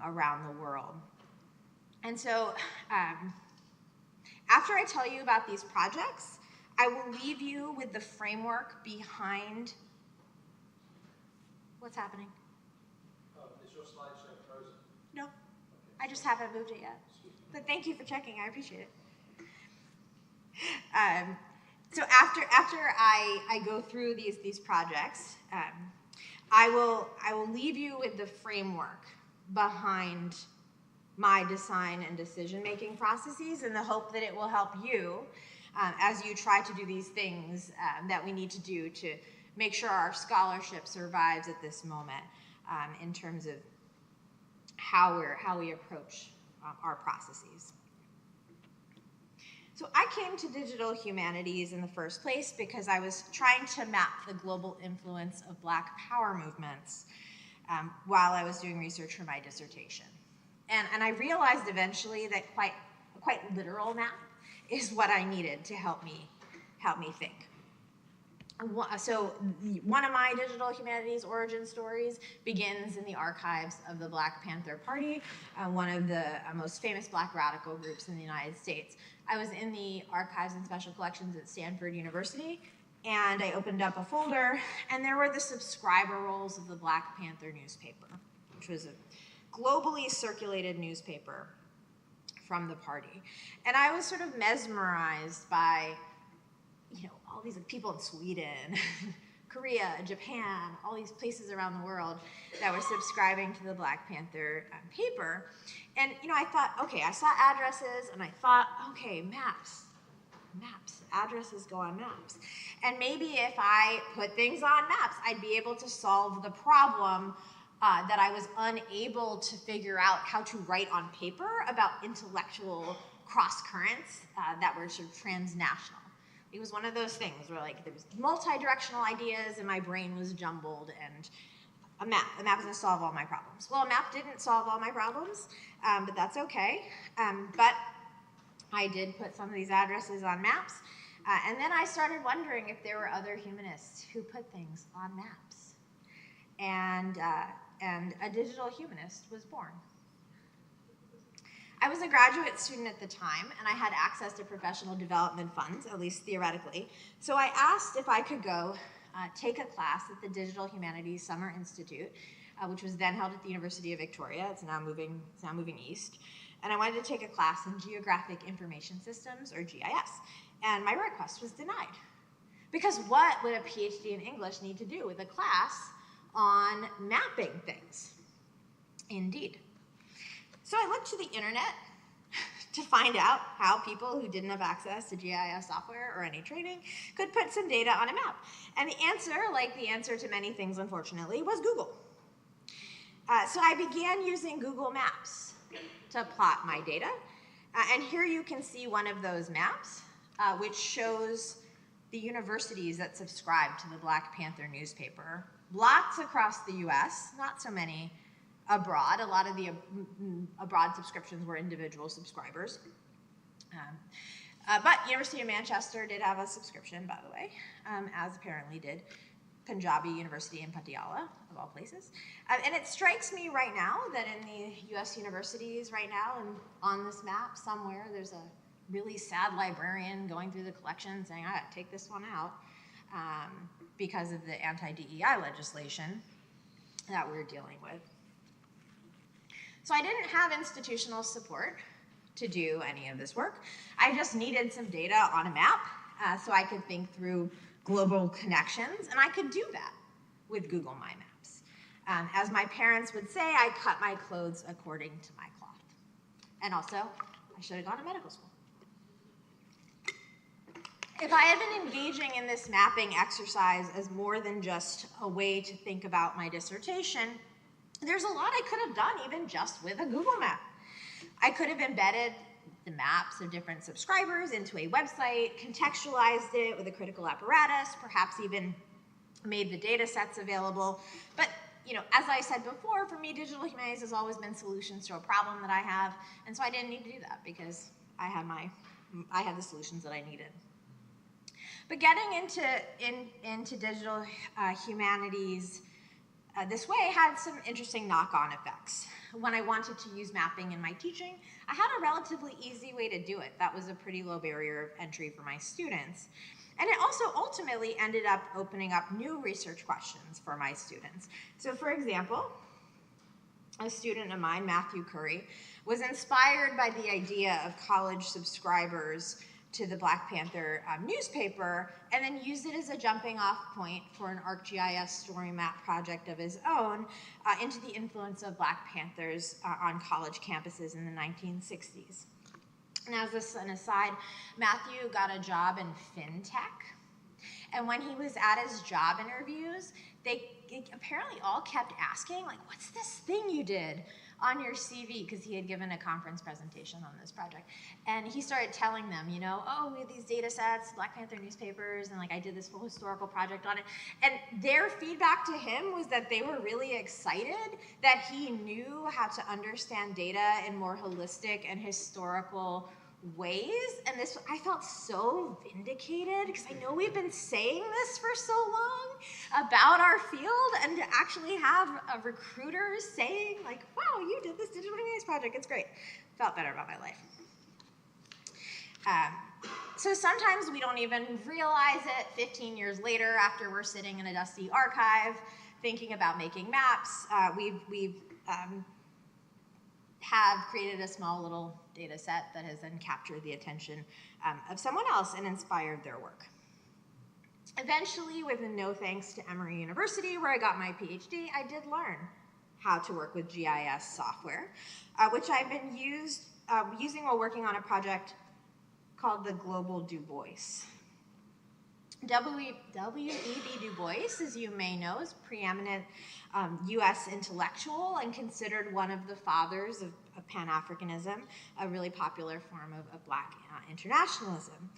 around the world. And so, after I tell you about these projects, I will leave you with the framework behind what's happening. Is your slideshow frozen? No, I just haven't moved it yet. But thank you for checking. I appreciate it. So after I go through these projects, I will leave you with the framework behind my design and decision-making processes in the hope that it will help you as you try to do these things that we need to do to make sure our scholarship survives at this moment in terms of how we approach our processes. So I came to digital humanities in the first place because I was trying to map the global influence of Black power movements while I was doing research for my dissertation. And I realized eventually that a quite literal map is what I needed to help me think. So one of my digital humanities origin stories begins in the archives of the Black Panther Party, one of the most famous Black radical groups in the United States. I was in the archives and special collections at Stanford University, and I opened up a folder, and there were the subscriber rolls of the Black Panther newspaper, which was a globally circulated newspaper from the party. And I was sort of mesmerized by, all these people in Sweden, Korea, Japan, all these places around the world that were subscribing to the Black Panther paper. And, I thought, okay, I saw addresses, and I thought, okay, maps, addresses go on maps. And maybe if I put things on maps, I'd be able to solve the problem that I was unable to figure out how to write on paper about intellectual cross currents that were sort of transnational. It was one of those things where there was multi-directional ideas and my brain was jumbled, and a map is gonna solve all my problems. Well, a map didn't solve all my problems, but that's okay. But I did put some of these addresses on maps, and then I started wondering if there were other humanists who put things on maps. And a digital humanist was born. I was a graduate student at the time, and I had access to professional development funds, at least theoretically. So I asked if I could go take a class at the Digital Humanities Summer Institute, which was then held at the University of Victoria. It's now moving east. And I wanted to take a class in Geographic Information Systems, or GIS. And my request was denied. Because what would a PhD in English need to do with a class on mapping things? Indeed. So I looked to the internet to find out how people who didn't have access to GIS software or any training could put some data on a map. And the answer, like the answer to many things unfortunately, was Google. So I began using Google Maps to plot my data. And here you can see one of those maps, which shows the universities that subscribe to the Black Panther newspaper. Lots across the US, not so many abroad. A lot of the abroad subscriptions were individual subscribers. But University of Manchester did have a subscription, by the way, as apparently did Punjabi University in Patiala, of all places. And it strikes me right now that in the US universities right now, and on this map somewhere, there's a really sad librarian going through the collection saying, I gotta take this one out because of the anti-DEI legislation that we're dealing with. So I didn't have institutional support to do any of this work. I just needed some data on a map so I could think through global connections, and I could do that with Google My Maps. As my parents would say, I cut my clothes according to my cloth. And also, I should have gone to medical school. If I had been engaging in this mapping exercise as more than just a way to think about my dissertation, there's a lot I could have done even just with a Google map. I could have embedded the maps of different subscribers into a website, contextualized it with a critical apparatus, perhaps even made the data sets available. But as I said before, for me, digital humanities has always been solutions to a problem that I have, and so I didn't need to do that because I had the solutions that I needed. But getting into digital humanities this way had some interesting knock-on effects. When I wanted to use mapping in my teaching, I had a relatively easy way to do it. That was a pretty low barrier of entry for my students. And it also ultimately ended up opening up new research questions for my students. So for example, a student of mine, Matthew Curry, was inspired by the idea of college subscribers to the Black Panther newspaper, and then used it as a jumping off point for an ArcGIS story map project of his own into the influence of Black Panthers on college campuses in the 1960s. And as an aside, Matthew got a job in fintech, and when he was at his job interviews, they apparently all kept asking, like, what's this thing you did on your CV? Because he had given a conference presentation on this project. And he started telling them, oh, we have these data sets, Black Panther newspapers, and like I did this full historical project on it. And their feedback to him was that they were really excited that he knew how to understand data in more holistic and historical ways. And this, I felt so vindicated because I know we've been saying this for so long about our field, and to actually have a recruiter saying like, wow, you did this digital humanities project, it's great. Felt better about my life. So sometimes we don't even realize it 15 years later after we're sitting in a dusty archive thinking about making maps. We've have created a small little data set that has then captured the attention of someone else and inspired their work. Eventually, with no thanks to Emory University, where I got my PhD, I did learn how to work with GIS software, which I've been using while working on a project called the Global Du Bois. W.E.B. Du Bois, as you may know, is preeminent U.S. intellectual and considered one of the fathers of Pan-Africanism, a really popular form of Black internationalism.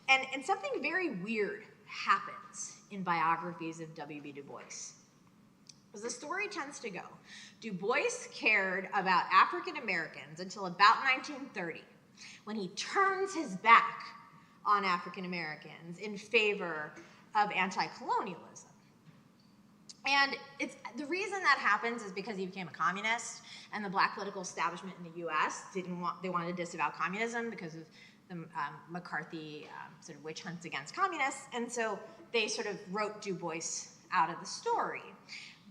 And something very weird happens in biographies of W.B. Du Bois. As the story tends to go, Du Bois cared about African Americans until about 1930, when he turns his back on African Americans in favor of anti-colonialism. And the reason that happens is because he became a communist, and the Black political establishment in the U.S. they wanted to disavow communism because of the McCarthy sort of witch hunts against communists, and so they sort of wrote Du Bois out of the story.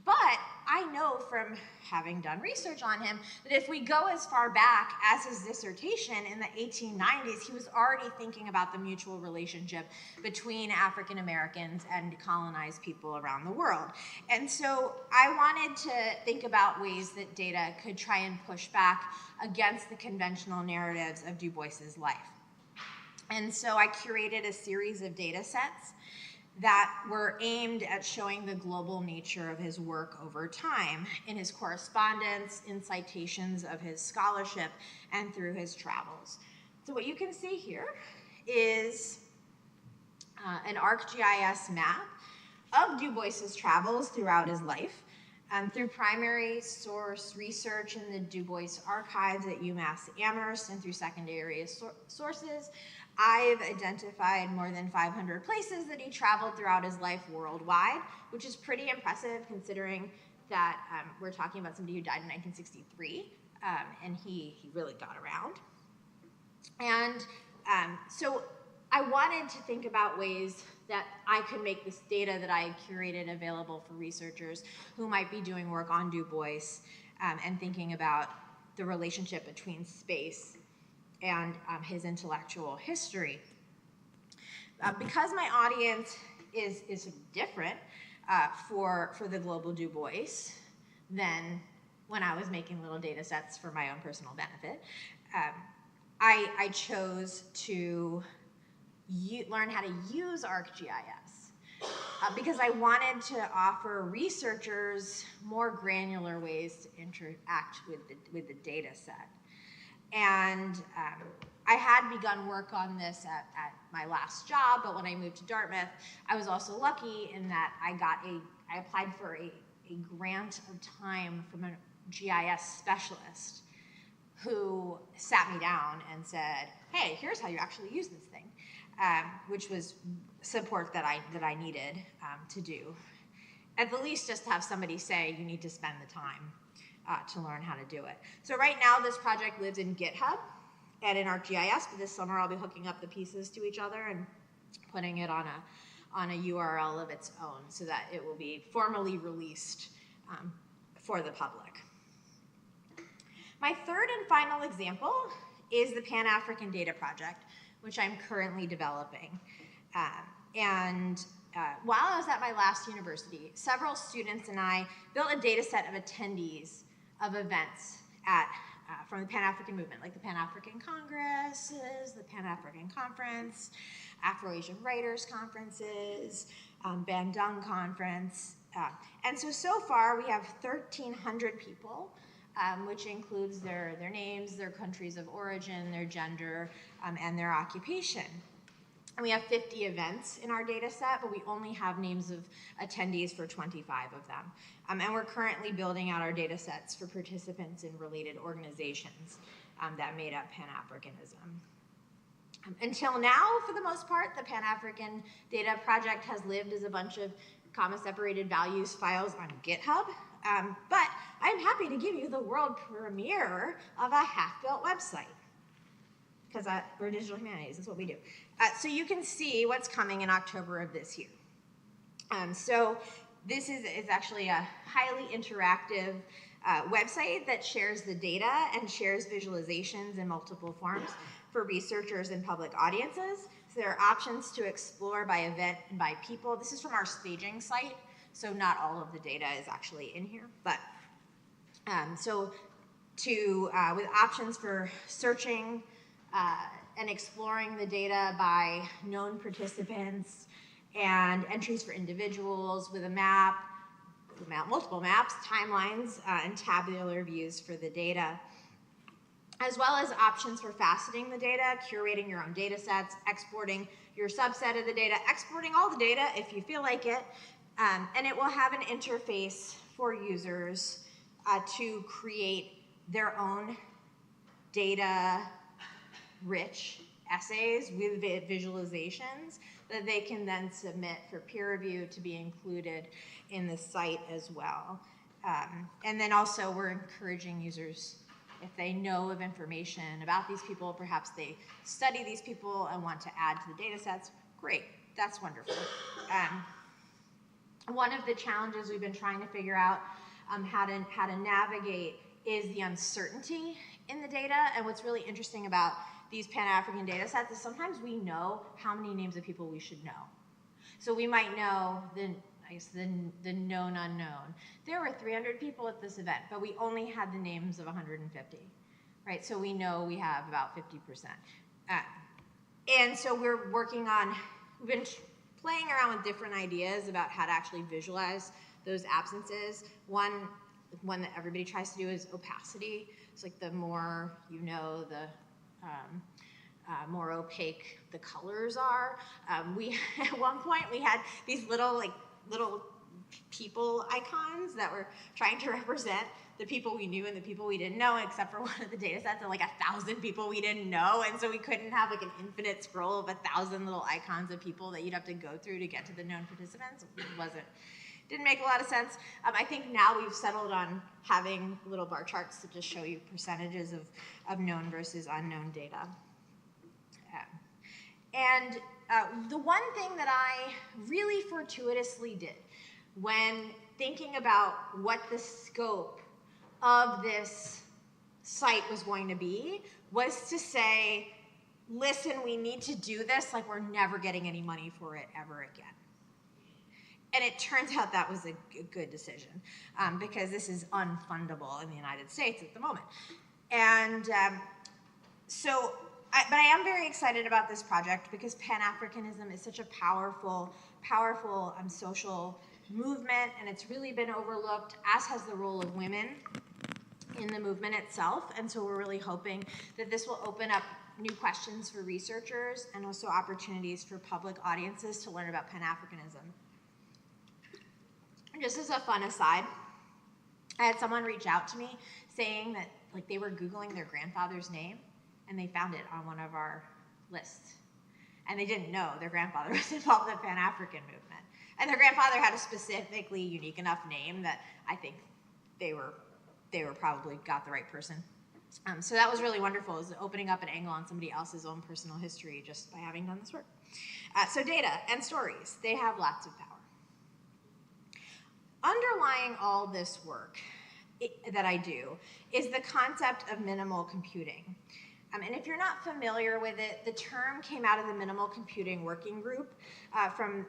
But I know from having done research on him that if we go as far back as his dissertation in the 1890s, he was already thinking about the mutual relationship between African Americans and colonized people around the world. And so I wanted to think about ways that data could try and push back against the conventional narratives of Du Bois's life. And so I curated a series of data sets that were aimed at showing the global nature of his work over time in his correspondence, in citations of his scholarship, and through his travels. So what you can see here is an ArcGIS map of Du Bois's travels throughout his life. Through primary source research in the Du Bois archives at UMass Amherst and through secondary sources, I've identified more than 500 places that he traveled throughout his life worldwide, which is pretty impressive considering that we're talking about somebody who died in 1963, and he really got around. And so I wanted to think about ways that I could make this data that I had curated available for researchers who might be doing work on Du Bois and thinking about the relationship between space and his intellectual history. Because my audience is different for the global Du Bois than when I was making little data sets for my own personal benefit, I chose to learn how to use ArcGIS because I wanted to offer researchers more granular ways to interact with the data set. And I had begun work on this at my last job, but when I moved to Dartmouth, I was also lucky in that I applied for a grant of time from a GIS specialist who sat me down and said, hey, here's how you actually use this thing, which was support that I needed to do. At the least, just to have somebody say, you need to spend the time to learn how to do it. So right now, this project lives in GitHub and in ArcGIS, but this summer I'll be hooking up the pieces to each other and putting it on a URL of its own so that it will be formally released for the public. My third and final example is the Pan-African Data Project, which I'm currently developing. While I was at my last university, several students and I built a data set of attendees of events from the Pan-African movement, like the Pan-African Congresses, the Pan-African Conference, Afro-Asian Writers Conferences, Bandung Conference. And so far we have 1,300 people, which includes their names, their countries of origin, their gender, and their occupation. And we have 50 events in our data set, but we only have names of attendees for 25 of them. And we're currently building out our data sets for participants in related organizations that made up Pan-Africanism. Until now, for the most part, the Pan-African Data Project has lived as a bunch of comma-separated values files on GitHub, but I'm happy to give you the world premiere of a half-built website, because we're digital humanities, that's what we do. So you can see what's coming in October of this year. So this is actually a highly interactive website that shares the data and shares visualizations in multiple forms for researchers and public audiences. So there are options to explore by event and by people. This is from our staging site, so not all of the data is actually in here. But with options for searching and exploring the data by known participants and entries for individuals with a map, multiple maps, timelines, and tabular views for the data, as well as options for faceting the data, curating your own data sets, exporting your subset of the data, exporting all the data if you feel like it, and it will have an interface for users to create their own data-rich essays with visualizations that they can then submit for peer review to be included in the site as well. And then also we're encouraging users, if they know of information about these people, perhaps they study these people and want to add to the data sets, great, that's wonderful. One of the challenges we've been trying to figure out how to navigate is the uncertainty in the data. And what's really interesting about these Pan-African data sets is sometimes we know how many names of people we should know. So we might know the known unknown. There were 300 people at this event, but we only had the names of 150, right? So we know we have about 50%. And so we're working on, we've been playing around with different ideas about how to actually visualize those absences. One that everybody tries to do is opacity. It's like the more you know, the more opaque the colors are. At one point we had these little people icons that were trying to represent the people we knew and the people we didn't know, except for one of the data sets of like 1,000 people we didn't know. And so we couldn't have like an infinite scroll of 1,000 little icons of people that you'd have to go through to get to the known participants. Didn't make a lot of sense. I think now we've settled on having little bar charts to just show you percentages of known versus unknown data. And the one thing that I really fortuitously did when thinking about what the scope of this site was going to be was to say, listen, we need to do this like we're never getting any money for it ever again. And it turns out that was a good decision because this is unfundable in the United States at the moment. And but I am very excited about this project because Pan-Africanism is such a powerful social movement, and it's really been overlooked, as has the role of women in the movement itself. And so we're really hoping that this will open up new questions for researchers and also opportunities for public audiences to learn about Pan-Africanism. Just as a fun aside, I had someone reach out to me saying that like they were Googling their grandfather's name and they found it on one of our lists. And they didn't know their grandfather was involved in the Pan-African movement. And their grandfather had a specifically unique enough name that I think they were probably got the right person. So that was really wonderful, is opening up an angle on somebody else's own personal history just by having done this work. So data and stories, they have lots of power. Underlying all this work that I do is the concept of minimal computing. And if you're not familiar with it, the term came out of the Minimal Computing Working Group from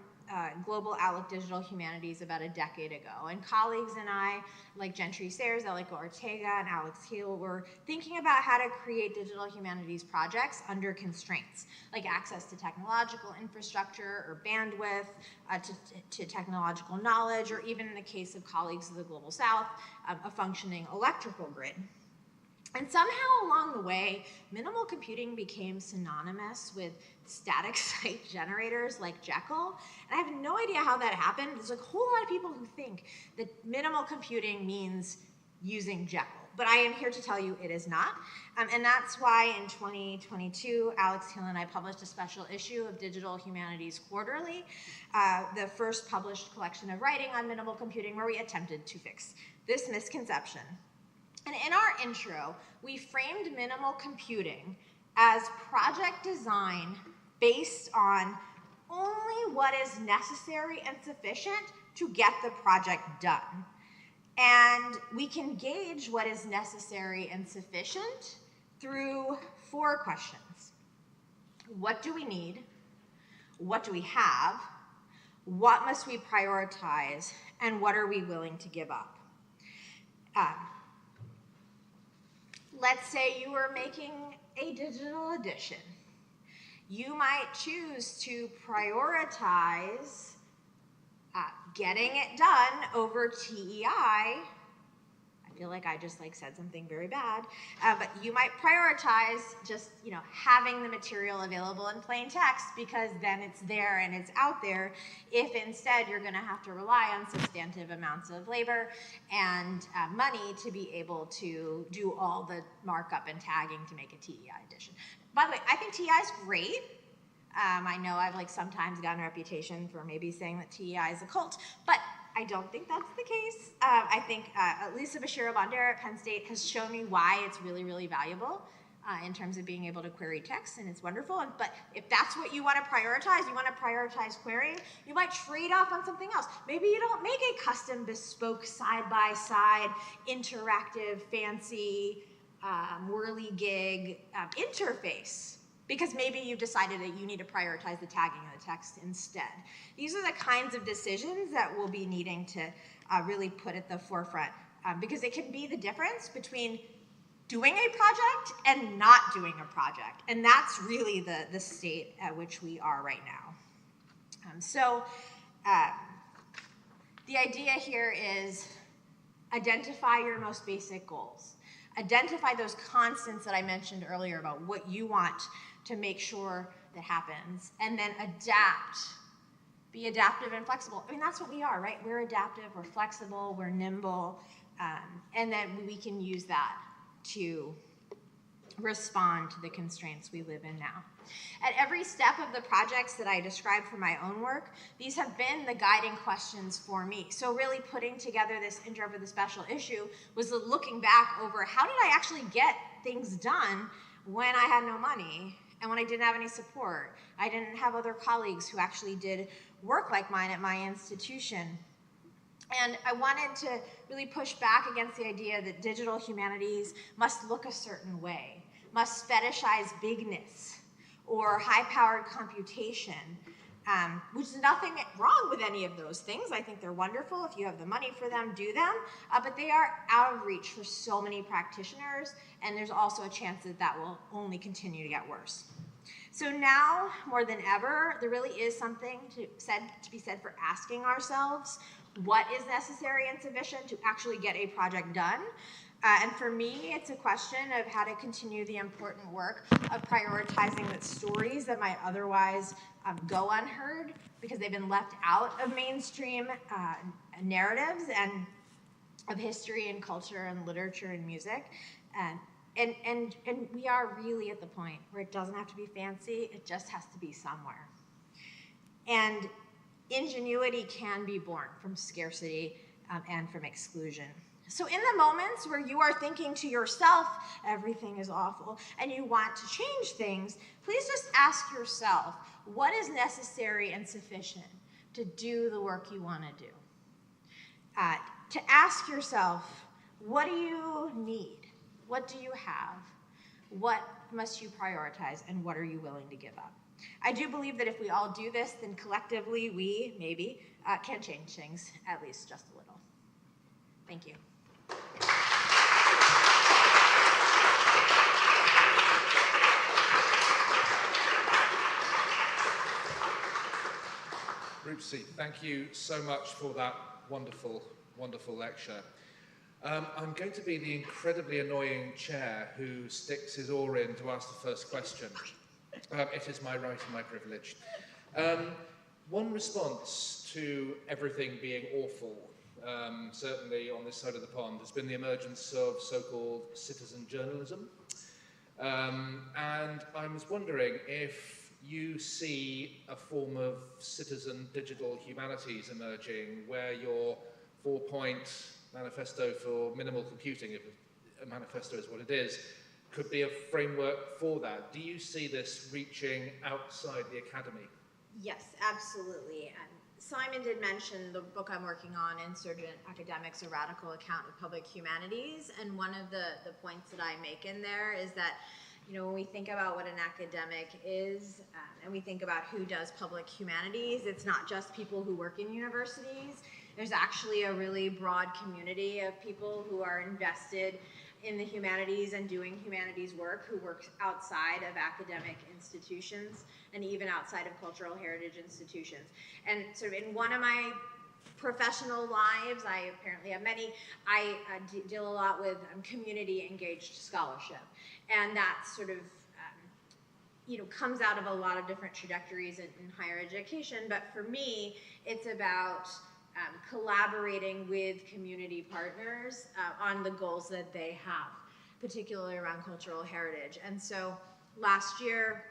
Global Outlook Digital Humanities about a decade ago. And colleagues and I, like Gentry Sayers, Eliko Ortega, and Alex Heel, were thinking about how to create digital humanities projects under constraints, like access to technological infrastructure or bandwidth, to technological knowledge, or even in the case of colleagues of the Global South, a functioning electrical grid. And somehow along the way, minimal computing became synonymous with static site generators like Jekyll. And I have no idea how that happened. There's a whole lot of people who think that minimal computing means using Jekyll. But I am here to tell you it is not. And that's why in 2022, Alex Hill and I published a special issue of Digital Humanities Quarterly, the first published collection of writing on minimal computing, where we attempted to fix this misconception. And in our intro, we framed minimal computing as project design based on only what is necessary and sufficient to get the project done. And we can gauge what is necessary and sufficient through 4 questions. What do we need? What do we have? What must we prioritize? And what are we willing to give up? Let's say you were making a digital edition. You might choose to prioritize getting it done over TEI. I feel like I just said something very bad, but you might prioritize just having the material available in plain text because then it's there and it's out there. If instead you're going to have to rely on substantive amounts of labor and money to be able to do all the markup and tagging to make a TEI edition. By the way, I think TEI is great. I know I've sometimes gotten a reputation for maybe saying that TEI is a cult, but I don't think that's the case. I think Lisa Bashir-Bandera at Penn State has shown me why it's really, really valuable in terms of being able to query text, and it's wonderful. But if that's what you want to prioritize querying, you might trade off on something else. Maybe you don't make a custom, bespoke, side-by-side, interactive, fancy, whirligig interface, because maybe you've decided that you need to prioritize the tagging of the text instead. These are the kinds of decisions that we'll be needing to really put at the forefront, because it can be the difference between doing a project and not doing a project. And that's really the state at which we are right now. The idea here is identify your most basic goals. Identify those constants that I mentioned earlier about what you want to make sure that happens, and then adapt be adaptive and flexible. I mean, that's what we are, right? We're adaptive, we're flexible, we're nimble, and then we can use that to respond to the constraints we live in now. At every step of the projects that I described for my own work, these have been the guiding questions for me. So really putting together this intro for the special issue was looking back over how did I actually get things done when I had no money and when I didn't have any support. I didn't have other colleagues who actually did work like mine at my institution. And I wanted to really push back against the idea that digital humanities must look a certain way, must fetishize bigness or high-powered computation, which is nothing wrong with any of those things. I think they're wonderful. If you have the money for them, do them. But they are out of reach for so many practitioners, and there's also a chance that that will only continue to get worse. So now, more than ever, there really is something to be said for asking ourselves what is necessary and sufficient to actually get a project done. And for me, it's a question of how to continue the important work of prioritizing the stories that might otherwise go unheard because they've been left out of mainstream narratives and of history and culture and literature and music. And we are really at the point where it doesn't have to be fancy, it just has to be somewhere. And ingenuity can be born from scarcity and from exclusion. So in the moments where you are thinking to yourself, everything is awful, and you want to change things, please just ask yourself, what is necessary and sufficient to do the work you want to do? To ask yourself, what do you need? What do you have? What must you prioritize, and what are you willing to give up? I do believe that if we all do this, then collectively we, maybe, can change things, at least just a little. Thank you. Roopika, thank you so much for that wonderful, wonderful lecture. I'm going to be the incredibly annoying chair who sticks his oar in to ask the first question. It is my right and my privilege. One response to everything being awful, certainly on this side of the pond, has been the emergence of so-called citizen journalism. And I was wondering if you see a form of citizen digital humanities emerging where your 4-point manifesto for minimal computing, if a manifesto is what it is, could be a framework for that. Do you see this reaching outside the academy? Yes, absolutely. And Simon did mention the book I'm working on, Insurgent Academics, A Radical Account of Public Humanities. And one of the points that I make in there is that, you know, when we think about what an academic is, and we think about who does public humanities, it's not just people who work in universities. There's actually a really broad community of people who are invested in the humanities and doing humanities work, who work outside of academic institutions and even outside of cultural heritage institutions. And sort of in one of my professional lives, I apparently have many, I deal a lot with community engaged scholarship. And that sort of you know, comes out of a lot of different trajectories in higher education. But for me, it's about collaborating with community partners on the goals that they have, particularly around cultural heritage. And so last year,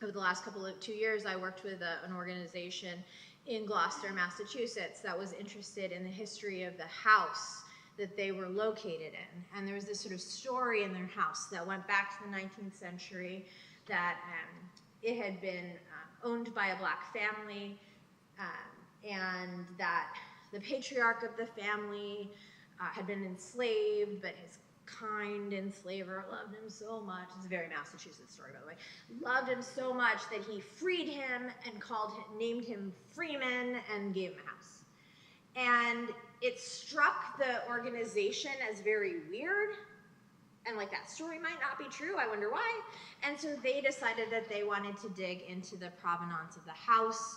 over the last 2 years, I worked with an organization in Gloucester, Massachusetts that was interested in the history of the house that they were located in. And there was this sort of story in their house that went back to the 19th century, that it had been owned by a black family, and that the patriarch of the family had been enslaved, but his kind enslaver loved him so much. It's a very Massachusetts story, by the way. Loved him so much that he freed him and named him Freeman and gave him a house. And it struck the organization as very weird, and like, that story might not be true, I wonder why. And so they decided that they wanted to dig into the provenance of the house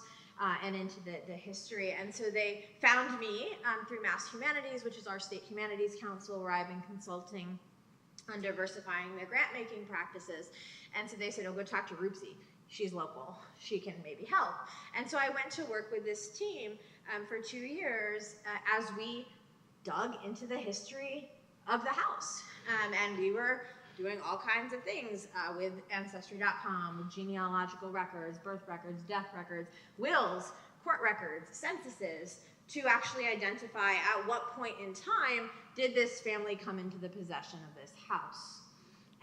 and into the history. And so they found me through Mass Humanities, which is our state humanities council, where I've been consulting on diversifying their grant-making practices. And so they said, oh, go talk to Roopika. she's local, she can maybe help. And so I went to work with this team for 2 years as we dug into the history of the house. And we were doing all kinds of things with Ancestry.com, with genealogical records, birth records, death records, wills, court records, censuses, to actually identify at what point in time did this family come into the possession of this house.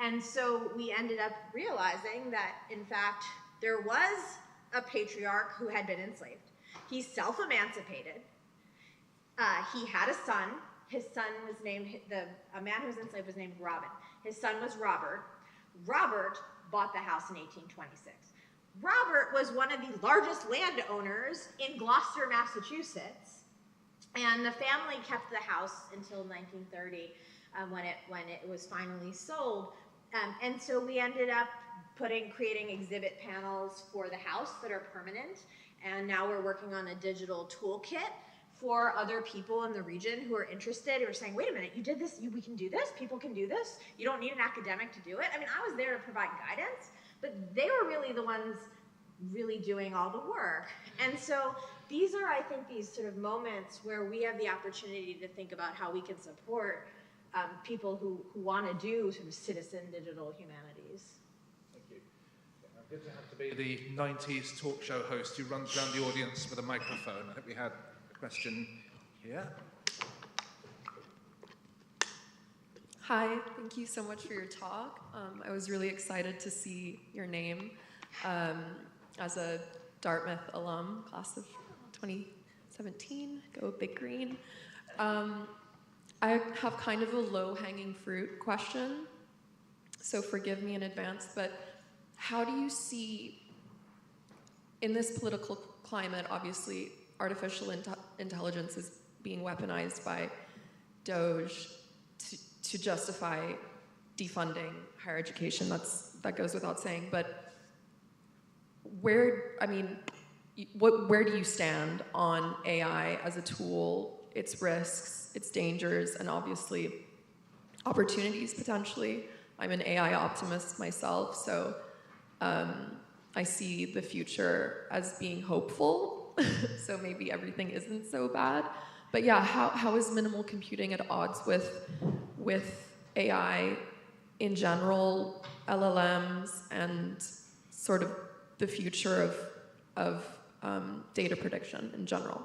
And so we ended up realizing that, in fact, there was a patriarch who had been enslaved. He self-emancipated. He had a son. His son was named, a man who was enslaved was named Robin. His son was Robert. Robert bought the house in 1826. Robert was one of the largest landowners in Gloucester, Massachusetts, and the family kept the house until 1930 when it was finally sold. And so we ended up creating exhibit panels for the house that are permanent, and now we're working on a digital toolkit for other people in the region who are interested, who are saying, wait a minute, you did this, we can do this, people can do this, you don't need an academic to do it. I mean, I was there to provide guidance, but they were really the ones really doing all the work. And so these are, I think, these sort of moments where we have the opportunity to think about how we can support people who want to do sort of citizen digital humanities. Thank you. Yeah, good to have to be the 90s talk show host who runs around the audience with a microphone. I think we had a question here. Hi, thank you so much for your talk. I was really excited to see your name as a Dartmouth alum, class of 2017, go Big Green. I have kind of a low-hanging fruit question, so forgive me in advance, but how do you see, in this political climate, obviously, artificial intelligence is being weaponized by Doge to justify defunding higher education. That goes without saying, but where do you stand on AI as a tool, its risks, its dangers, and obviously opportunities potentially? I'm an AI optimist myself, so I see the future as being hopeful, so maybe everything isn't so bad. But yeah, how is minimal computing at odds with AI in general, LLMs, and sort of the future of data prediction in general?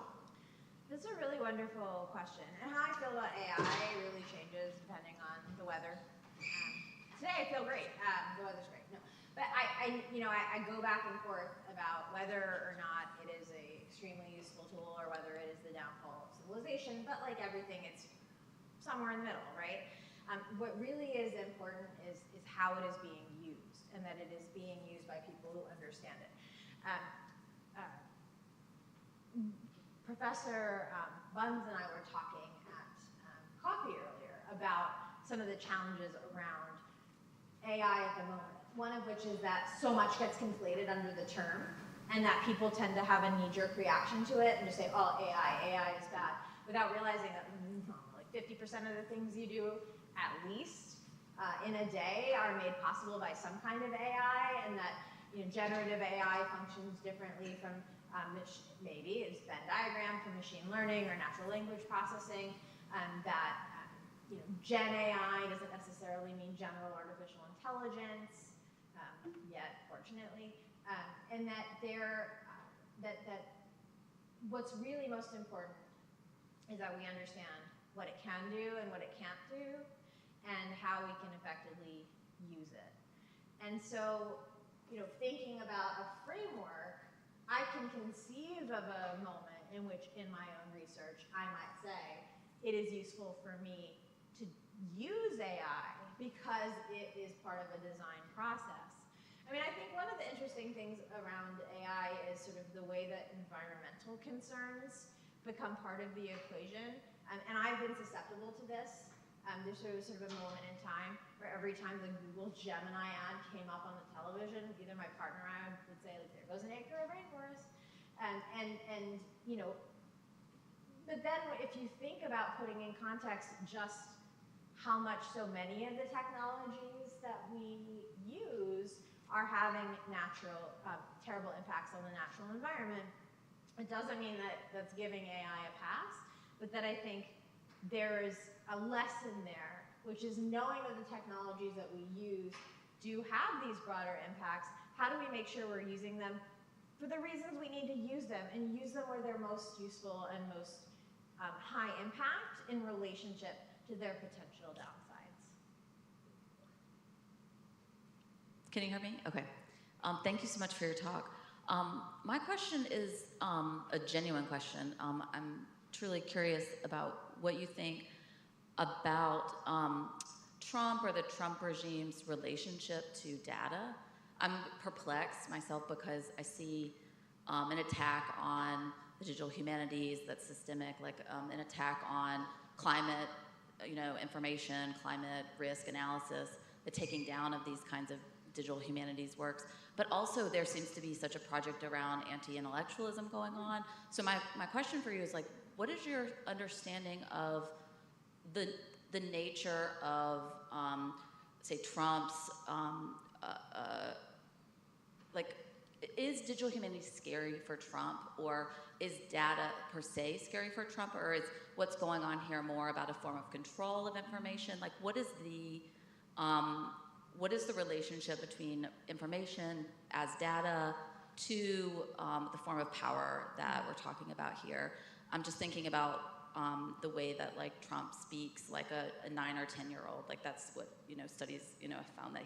That's a really wonderful question. And how I feel about AI really changes depending on the weather. Today I feel great. The weather's great. No, but I go back and forth about whether or not it is an extremely useful tool or whether it is the downfall of civilization. But like everything, it's somewhere in the middle, right? What really is important is how it is being used, and that it is being used by people who understand it. Professor Buns and I were talking at coffee earlier about some of the challenges around AI at the moment. One of which is that so much gets conflated under the term, and that people tend to have a knee-jerk reaction to it and just say, oh, AI is bad, without realizing that like 50% of the things you do, at least, in a day are made possible by some kind of AI, and that generative AI functions differently from which maybe is Venn diagram from machine learning or natural language processing, that Gen AI doesn't necessarily mean general artificial intelligence, yet, fortunately, and that that what's really most important is that we understand what it can do and what it can't do, and how we can effectively use it. And so, thinking about a framework, I can conceive of a moment in which, in my own research, I might say, it is useful for me to use AI because it is part of a design process. I mean, I think one of the interesting things around AI is sort of the way that environmental concerns become part of the equation. And I've been susceptible to this. There's sort of a moment in time where every time the Google Gemini ad came up on the television, either my partner or I would say, like, there goes an acre of rainforest. But then if you think about putting in context just how much so many of the technologies that we use are having terrible impacts on the natural environment. It doesn't mean that that's giving AI a pass, but that I think there is a lesson there, which is knowing that the technologies that we use do have these broader impacts. How do we make sure we're using them for the reasons we need to use them, and use them where they're most useful and most high impact in relationship to their potential downsides? Can you hear me? Okay. Thank you so much for your talk. My question is a genuine question. I'm truly curious about what you think about Trump or the Trump regime's relationship to data. I'm perplexed myself because I see an attack on the digital humanities that's systemic, like an attack on climate, information, climate risk analysis, the taking down of these kinds of digital humanities works. But also there seems to be such a project around anti-intellectualism going on. So my question for you is, like, what is your understanding of the nature of, say, Trump's, is digital humanities scary for Trump, or is data per se scary for Trump, or is what's going on here more about a form of control of information? Like, what is the relationship between information as data to the form of power that we're talking about here? I'm just thinking about the way that, like, Trump speaks like a 9 or 10-year-old. Like, that's what studies have found, that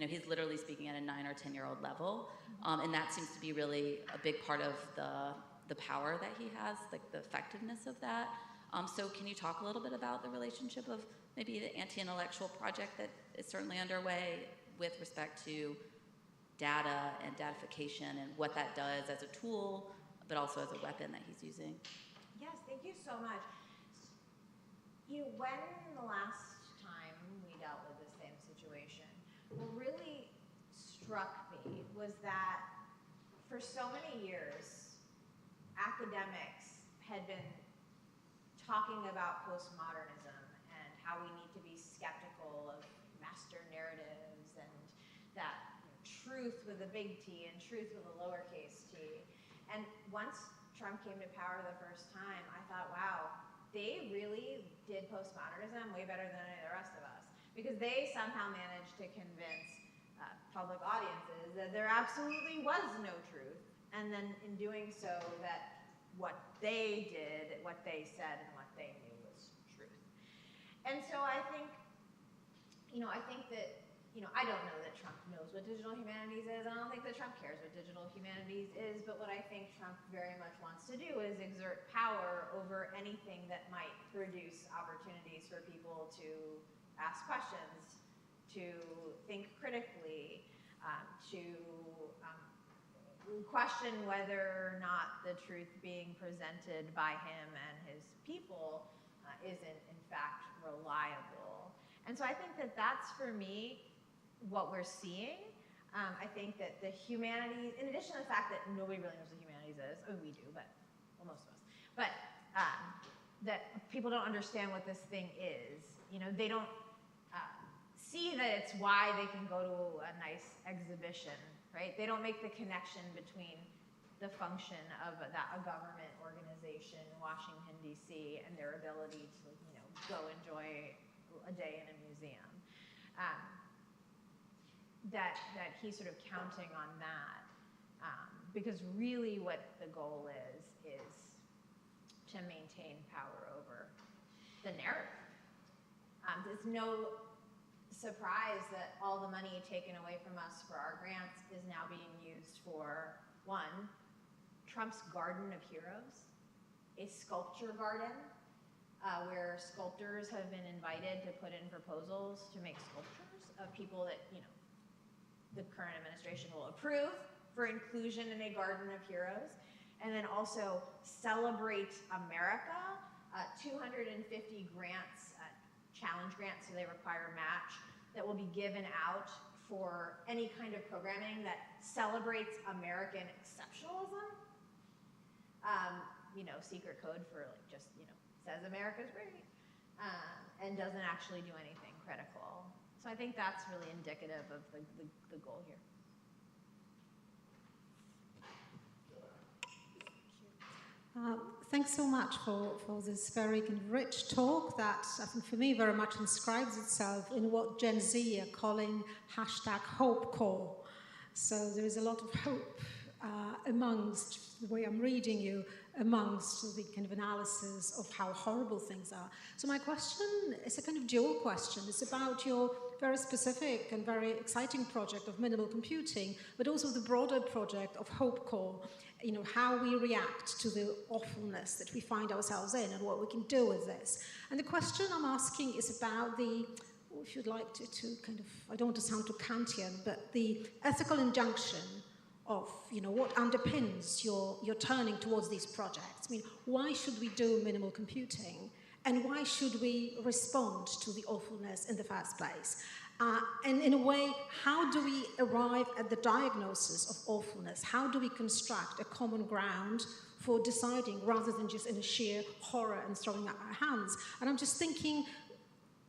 he's literally speaking at a 9 or 10-year-old level, and that seems to be really a big part of the power that he has, like the effectiveness of that. So can you talk a little bit about the relationship of maybe the anti-intellectual project that is certainly underway with respect to data and datification, and what that does as a tool, but also as a weapon that he's using? Yes, thank you so much. When the last time we dealt with the same situation, what really struck me was that for so many years, academics had been talking about postmodernism and how we need to be skeptical of master narratives, and that truth with a big T and truth with a lowercase t. And once Trump came to power the first time, I thought, wow, they really did postmodernism way better than any of the rest of us, because they somehow managed to convince public audiences that there absolutely was no truth, and then in doing so, that what they did, what they said, and what they knew was truth. And so I think, that, I don't know that Trump knows what digital humanities is. I don't think that Trump cares what digital humanities is, but what I think Trump very much wants to do is exert power over anything that might produce opportunities for people to ask questions, to think critically, to question whether or not the truth being presented by him and his people isn't in fact reliable. And so I think that that's, for me, what we're seeing. I think that the humanities, in addition to the fact that nobody really knows what humanities is, I mean, we do, but, well, most of us, but that people don't understand what this thing is. They don't see that it's why they can go to a nice exhibition, right? They don't make the connection between the function of a government organization in Washington, D.C., and their ability to, go enjoy a day in a museum. That he's sort of counting on that, because really what the goal is to maintain power over the narrative. It's no surprise that all the money taken away from us for our grants is now being used for, one, Trump's Garden of Heroes, a sculpture garden where sculptors have been invited to put in proposals to make sculptures of people that, the current administration will approve for inclusion in a Garden of Heroes. And then also Celebrate America, 250 grants, challenge grants, so they require a match, that will be given out for any kind of programming that celebrates American exceptionalism. Secret code for, like, just, says America's great, and doesn't actually do anything critical. So I think that's really indicative of the goal here. Thanks so much for this very kind of rich talk that I think for me very much inscribes itself in what Gen Z are calling #HopeCore. So there is a lot of hope amongst, the way I'm reading you, amongst the kind of analysis of how horrible things are. So my question is a kind of dual question. It's about your very specific and very exciting project of minimal computing, but also the broader project of HopeCore. You know, how we react to the awfulness that we find ourselves in and what we can do with this. And the question I'm asking is about the, if you'd like to kind of, I don't want to sound too Kantian, but the ethical injunction of, you know, what underpins your turning towards these projects. I mean, why should we do minimal computing? And why should we respond to the awfulness in the first place? And in a way, how do we arrive at the diagnosis of awfulness? How do we construct a common ground for deciding rather than just in a sheer horror and throwing up our hands? And I'm just thinking,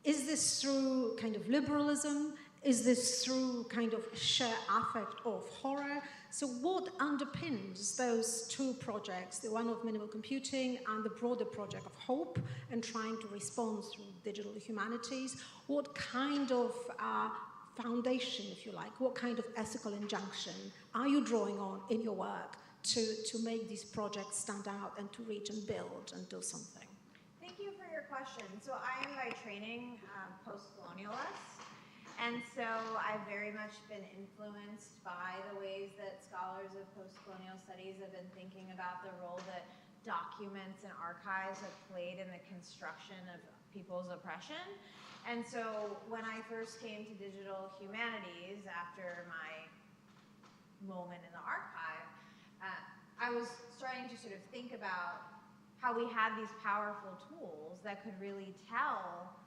is this through kind of liberalism? Is this through kind of sheer affect of horror? So what underpins those two projects, the one of minimal computing and the broader project of hope and trying to respond through digital humanities? What kind of foundation, if you like, what kind of ethical injunction are you drawing on in your work to make these projects stand out and to reach and build and do something? Thank you for your question. So I am by training post-colonialist. And so I've very much been influenced by the ways that scholars of post-colonial studies have been thinking about the role that documents and archives have played in the construction of people's oppression. And so when I first came to digital humanities after my moment in the archive, I was starting to sort of think about how we had these powerful tools that could really tell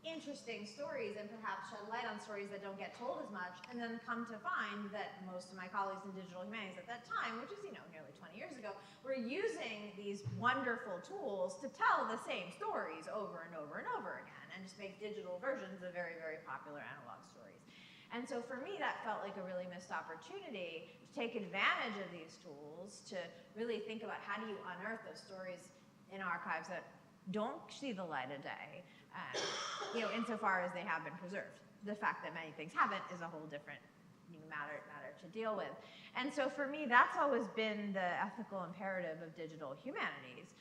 interesting stories and perhaps shed light on stories that don't get told as much, and then come to find that most of my colleagues in digital humanities at that time, which is, you know, nearly 20 years ago, were using these wonderful tools to tell the same stories over and over and over again, and just make digital versions of very, very popular analog stories. And so for me, that felt like a really missed opportunity to take advantage of these tools to really think about how do you unearth those stories in archives that don't see the light of day, you know, insofar as they have been preserved. The fact that many things haven't is a whole different, you know, matter to deal with. And so for me, that's always been the ethical imperative of digital humanities.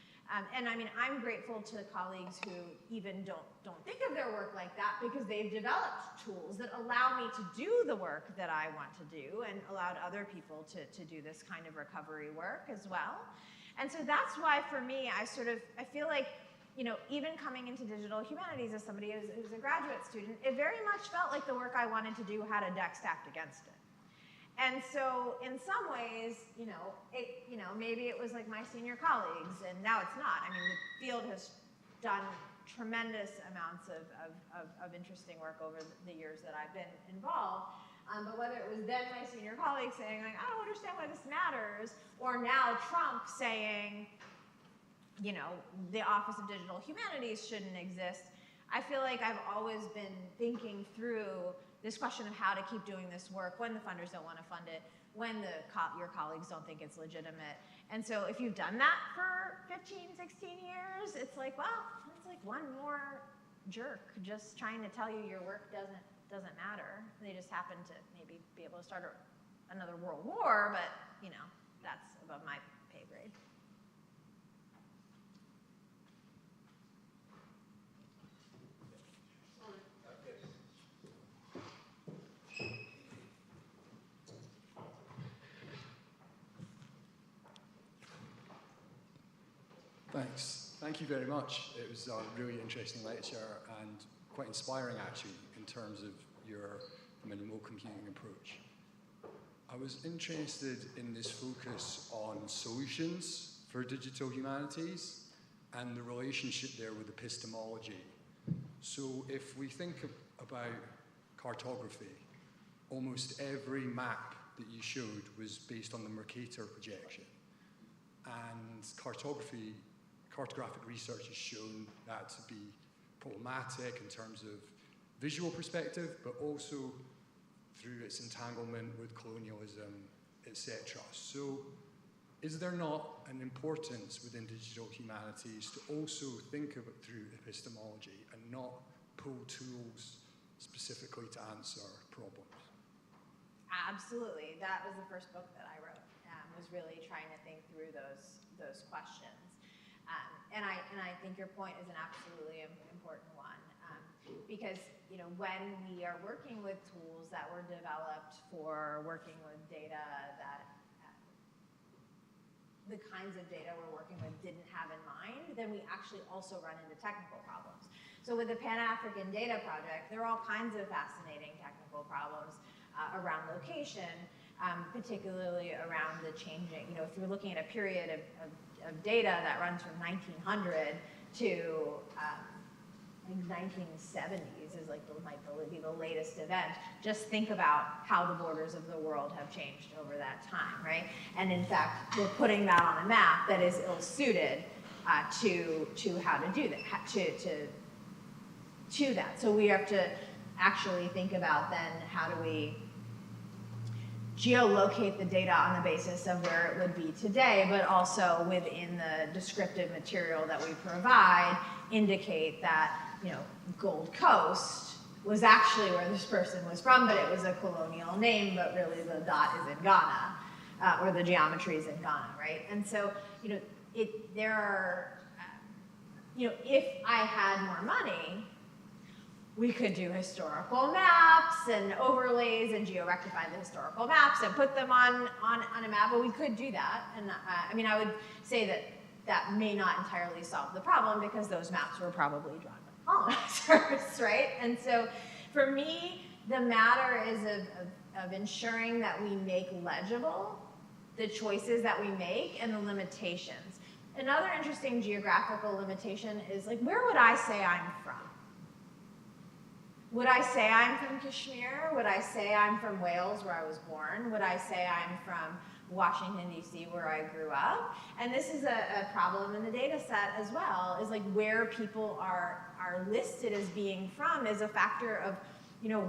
And I mean, I'm grateful to colleagues who even don't think of their work like that, because they've developed tools that allow me to do the work that I want to do and allowed other people to do this kind of recovery work as well. And so that's why for me, I feel like, you know, even coming into digital humanities as somebody who's a graduate student, it very much felt like the work I wanted to do had a deck stacked against it. And so in some ways, you know, maybe it was like my senior colleagues, and now it's not. I mean, the field has done tremendous amounts of interesting work over the years that I've been involved. But whether it was then my senior colleagues saying, like, I don't understand why this matters, or now Trump saying, you know, the Office of Digital Humanities shouldn't exist, I feel like I've always been thinking through this question of how to keep doing this work when the funders don't want to fund it, when your colleagues don't think it's legitimate. And so if you've done that for 15, 16 years, it's like, well, it's like one more jerk just trying to tell you your work doesn't matter. They just happen to maybe be able to start another world war, but, you know, that's above my pay grade. Thanks. Thank you very much. It was a really interesting lecture and quite inspiring, actually, in terms of your minimal computing approach. I was interested in this focus on solutions for digital humanities and the relationship there with epistemology. So if we think about cartography, almost every map that you showed was based on the Mercator projection. And cartographic research has shown that to be problematic in terms of visual perspective, but also through its entanglement with colonialism, etc. So is there not an importance within digital humanities to also think of it through epistemology and not pull tools specifically to answer problems? Absolutely. That was the first book that I wrote, was really trying to think through those questions. And I think your point is an absolutely important one, because when we are working with tools that were developed for working with data that the kinds of data we're working with didn't have in mind, then we actually also run into technical problems. So with the Pan-African Data Project, there are all kinds of fascinating technical problems around location, particularly around the changing, if you're looking at a period of data that runs from 1900 to like 1970s is like the latest event. Just think about how the borders of the world have changed over that time, right? And in fact, we're putting that on a map that is ill-suited to how to do that, to that. So we have to actually think about then how do we geolocate the data on the basis of where it would be today, but also within the descriptive material that we provide, indicate that Gold Coast was actually where this person was from, but it was a colonial name, but really the dot is in Ghana, or the geometry is in Ghana, right? And so, there are, if I had more money, we could do historical maps and overlays and geo-rectify the historical maps and put them on a map, but we could do that. And I would say that may not entirely solve the problem because those maps were probably drawn by colonizers, right? And so for me, the matter is of ensuring that we make legible the choices that we make and the limitations. Another interesting geographical limitation is like, where would I say I'm from? Would I say I'm from Kashmir? Would I say I'm from Wales, where I was born? Would I say I'm from Washington, D.C., where I grew up? And this is a problem in the data set as well, is like where people are listed as being from is a factor of,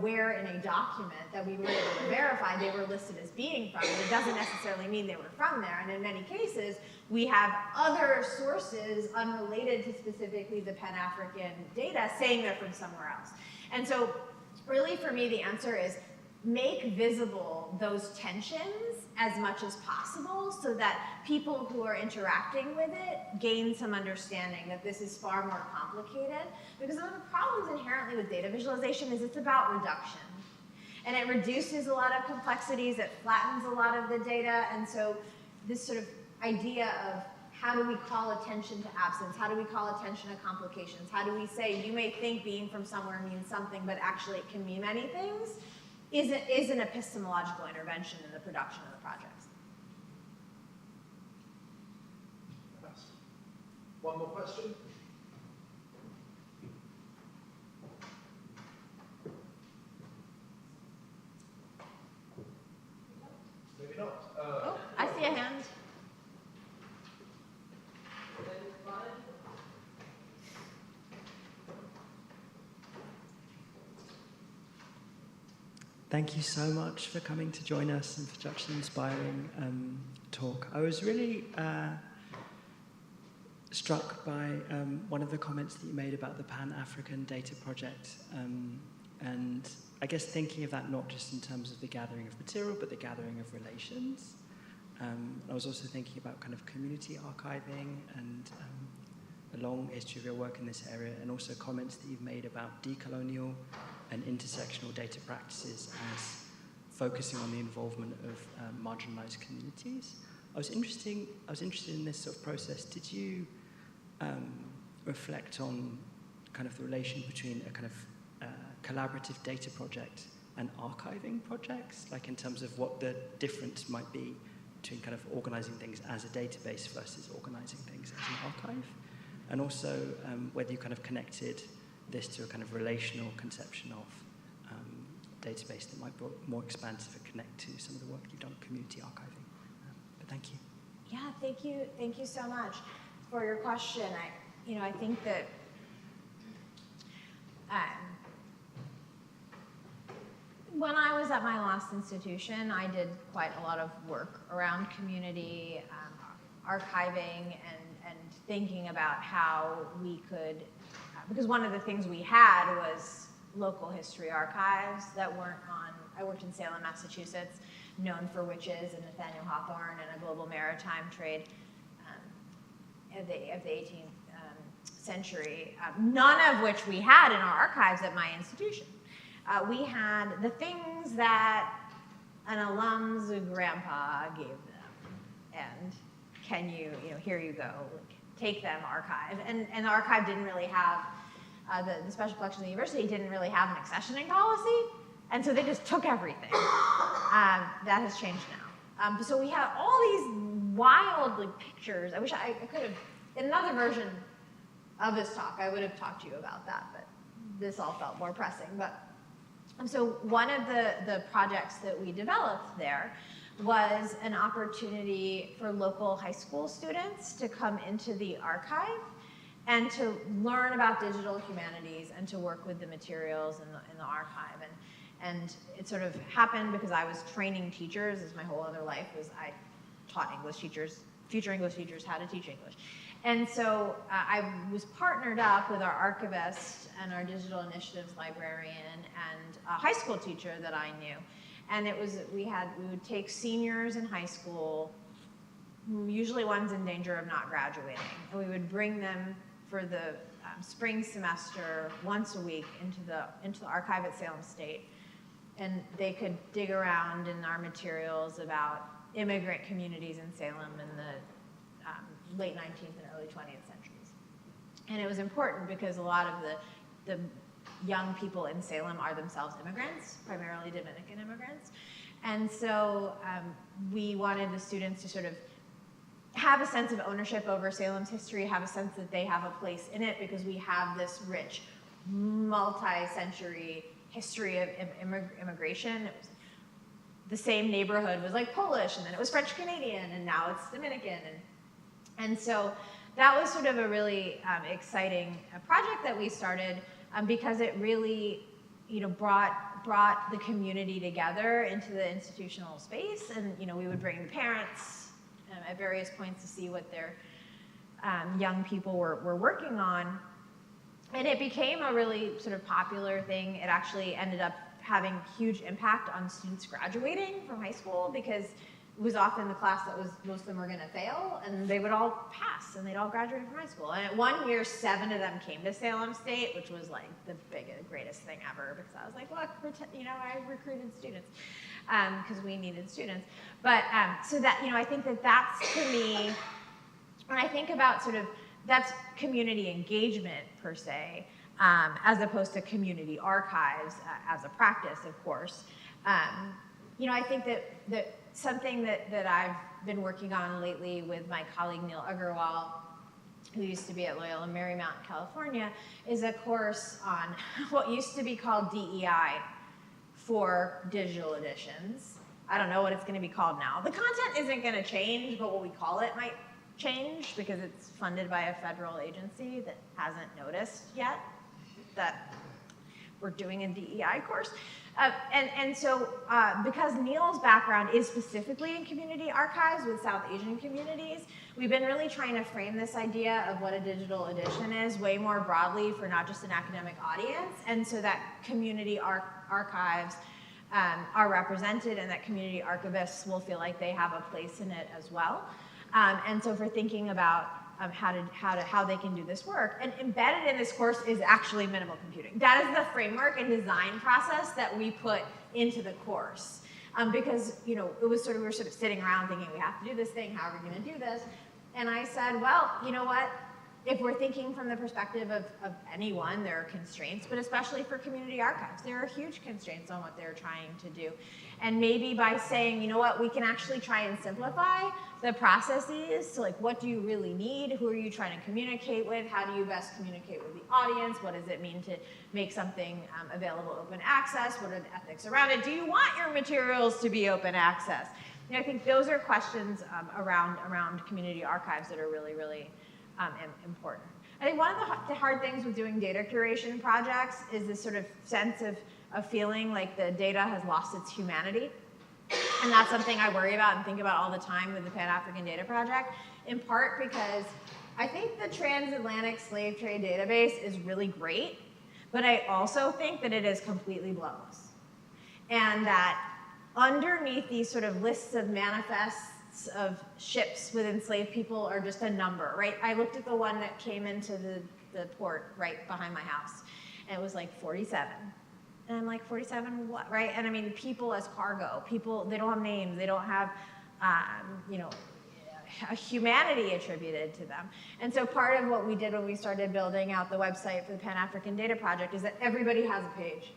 where in a document that we were able to verify they were listed as being from. It doesn't necessarily mean they were from there. And in many cases, we have other sources unrelated to specifically the Pan-African data saying they're from somewhere else. And so really for me, the answer is make visible those tensions as much as possible so that people who are interacting with it gain some understanding that this is far more complicated. Because one of the problems inherently with data visualization is it's about reduction. And it reduces a lot of complexities, it flattens a lot of the data, and so this sort of idea of how do we call attention to absence? How do we call attention to complications? How do we say you may think being from somewhere means something, but actually it can mean many things? Is an epistemological intervention in the production of the projects. One more question? Maybe not. I see a hand. Thank you so much for coming to join us and for such an inspiring talk. I was really struck by one of the comments that you made about the Pan-African Data Project, and I guess thinking of that not just in terms of the gathering of material, but the gathering of relations. I was also thinking about kind of community archiving and a long history of your work in this area, and also comments that you've made about decolonial and intersectional data practices as focusing on the involvement of marginalized communities. I was interested in this sort of process. Did you reflect on kind of the relation between a kind of collaborative data project and archiving projects, like in terms of what the difference might be between kind of organizing things as a database versus organizing things as an archive? And also whether you kind of connected this to a kind of relational conception of database that might be more expansive and connect to some of the work you've done community archiving. But thank you. Yeah, thank you so much for your question. I think that when I was at my last institution, I did quite a lot of work around community archiving and thinking about how we could, because one of the things we had was local history archives that weren't on, I worked in Salem, Massachusetts, known for witches and Nathaniel Hawthorne and a global maritime trade of the 18th century, none of which we had in our archives at my institution. We had the things that an alum's grandpa gave them, and can you here you go, like, take them, archive. And the archive didn't really have, the special collections of the university didn't really have an accessioning policy, and so they just took everything. That has changed now. So we have all these wild pictures. I wish I could have, in another version of this talk, I would have talked to you about that, but this all felt more pressing. But so one of the projects that we developed there was an opportunity for local high school students to come into the archive and to learn about digital humanities and to work with the materials in the archive. And it sort of happened because I was training teachers, as my whole other life was I taught English teachers, future English teachers, how to teach English. And so I was partnered up with our archivist and our digital initiatives librarian and a high school teacher that I knew. And it was, we would take seniors in high school, usually ones in danger of not graduating, and we would bring them for the spring semester once a week into the archive at Salem State. And they could dig around in our materials about immigrant communities in Salem in the late 19th and early 20th centuries. And it was important because a lot of the young people in Salem are themselves immigrants, primarily Dominican immigrants. And so we wanted the students to sort of have a sense of ownership over Salem's history, have a sense that they have a place in it, because we have this rich, multi-century history of immigration. It was, the same neighborhood was like Polish, and then it was French Canadian, and now it's Dominican. And so that was sort of a really exciting project that we started because it really, brought the community together into the institutional space. And we would bring the parents at various points to see what their young people were working on. And it became a really sort of popular thing. It actually ended up having huge impact on students graduating from high school, because it was often the class that most of them were going to fail, and they would all pass, and they'd all graduate from high school. And at one year, 7 of them came to Salem State, which was like the biggest, greatest thing ever, because I was like, look, I recruited students because we needed students. But so that, I think that's, to me, when I think about sort of, that's community engagement per se, as opposed to community archives as a practice, of course. I think that something that I've been working on lately with my colleague Neil Agarwal, who used to be at Loyola Marymount, California, is a course on what used to be called DEI for digital editions. I don't know what it's going to be called now. The content isn't going to change, but what we call it might change, because it's funded by a federal agency that hasn't noticed yet that we're doing a DEI course. And so because Neil's background is specifically in community archives with South Asian communities, we've been really trying to frame this idea of what a digital edition is way more broadly for not just an academic audience, and so that community archives are represented, and that community archivists will feel like they have a place in it as well. And so for thinking about how they can do this work. And embedded in this course is actually minimal computing. That is the framework and design process that we put into the course. Because we were sort of sitting around thinking, we have to do this thing, how are we going to do this? And I said, well, you know what? If we're thinking from the perspective of anyone, there are constraints, but especially for community archives, there are huge constraints on what they're trying to do. And maybe by saying, you know what, we can actually try and simplify the processes. So like, what do you really need? Who are you trying to communicate with? How do you best communicate with the audience? What does it mean to make something available open access? What are the ethics around it? Do you want your materials to be open access? I think those are questions around community archives that are really, really important. I think one of the hard things with doing data curation projects is this sort of sense of feeling like the data has lost its humanity. And that's something I worry about and think about all the time with the Pan-African Data Project, in part because I think the transatlantic slave trade database is really great, but I also think that it is completely bloodless. And that underneath these sort of lists of manifests of ships with enslaved people are just a number, right? I looked at the one that came into the port right behind my house, and it was like 47. And I'm like, 47 what, right? And I mean, people as cargo, people, they don't have names, they don't have, you know, a humanity attributed to them. And so part of what we did when we started building out the website for the Pan-African Data Project is that everybody has a page.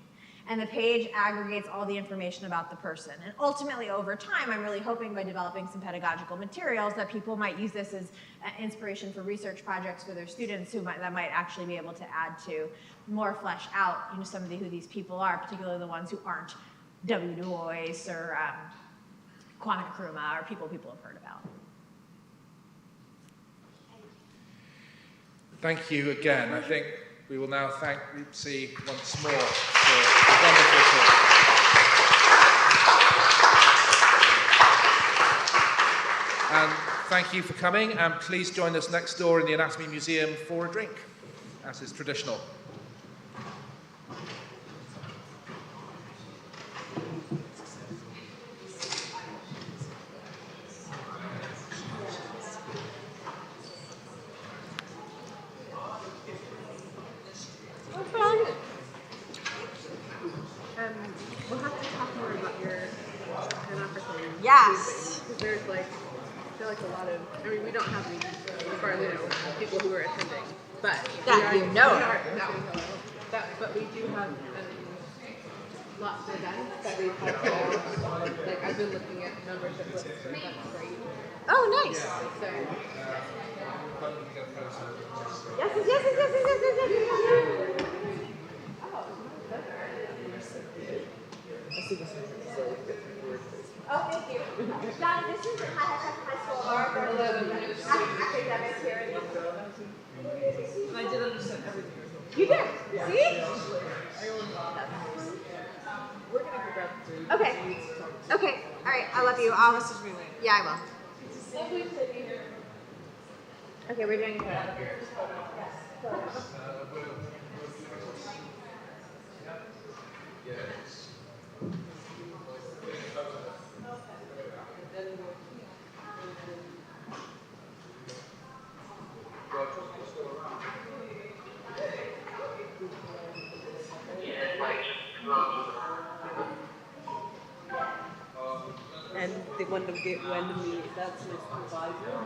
And the page aggregates all the information about the person. And ultimately, over time, I'm really hoping by developing some pedagogical materials that people might use this as inspiration for research projects for their students that might actually be able to add to more flesh out, you know, some of who these people are, particularly the ones who aren't W. Du Bois or Kwame Nkrumah or people have heard about. Thank you again. I think we will now thank Roopika once more for a wonderful talk. And thank you for coming, and please join us next door in the Anatomy Museum for a drink, as is traditional. We'll have to talk more about your Pan-African. Yes. Because there's like, I feel like a lot of, I mean, we don't have any, as far as I know, people who are attending, but that you know. But we do have lots of events that we've had. Like I've been looking at membership lists, and that's great. Oh, nice. So, Yes. Oh, thank you. Johnny, this is high school art. Academic here. and I did understand everything. You did? Yeah. See? We're gonna go grab food. Okay. Okay. All right. I love you. I'll message me later. Yeah, I will. Okay, we're doing it. And they want to get randomly, that's my supervisor.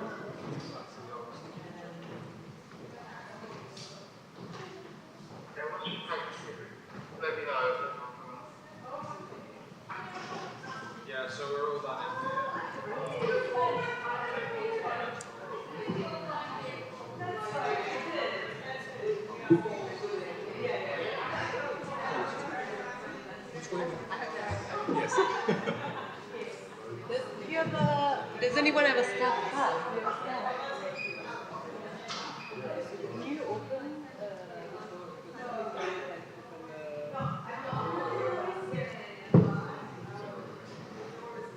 Yeah, so we're all done. Yes. Do you have a, does anyone have a stuffed cup? Do you have a stuffed?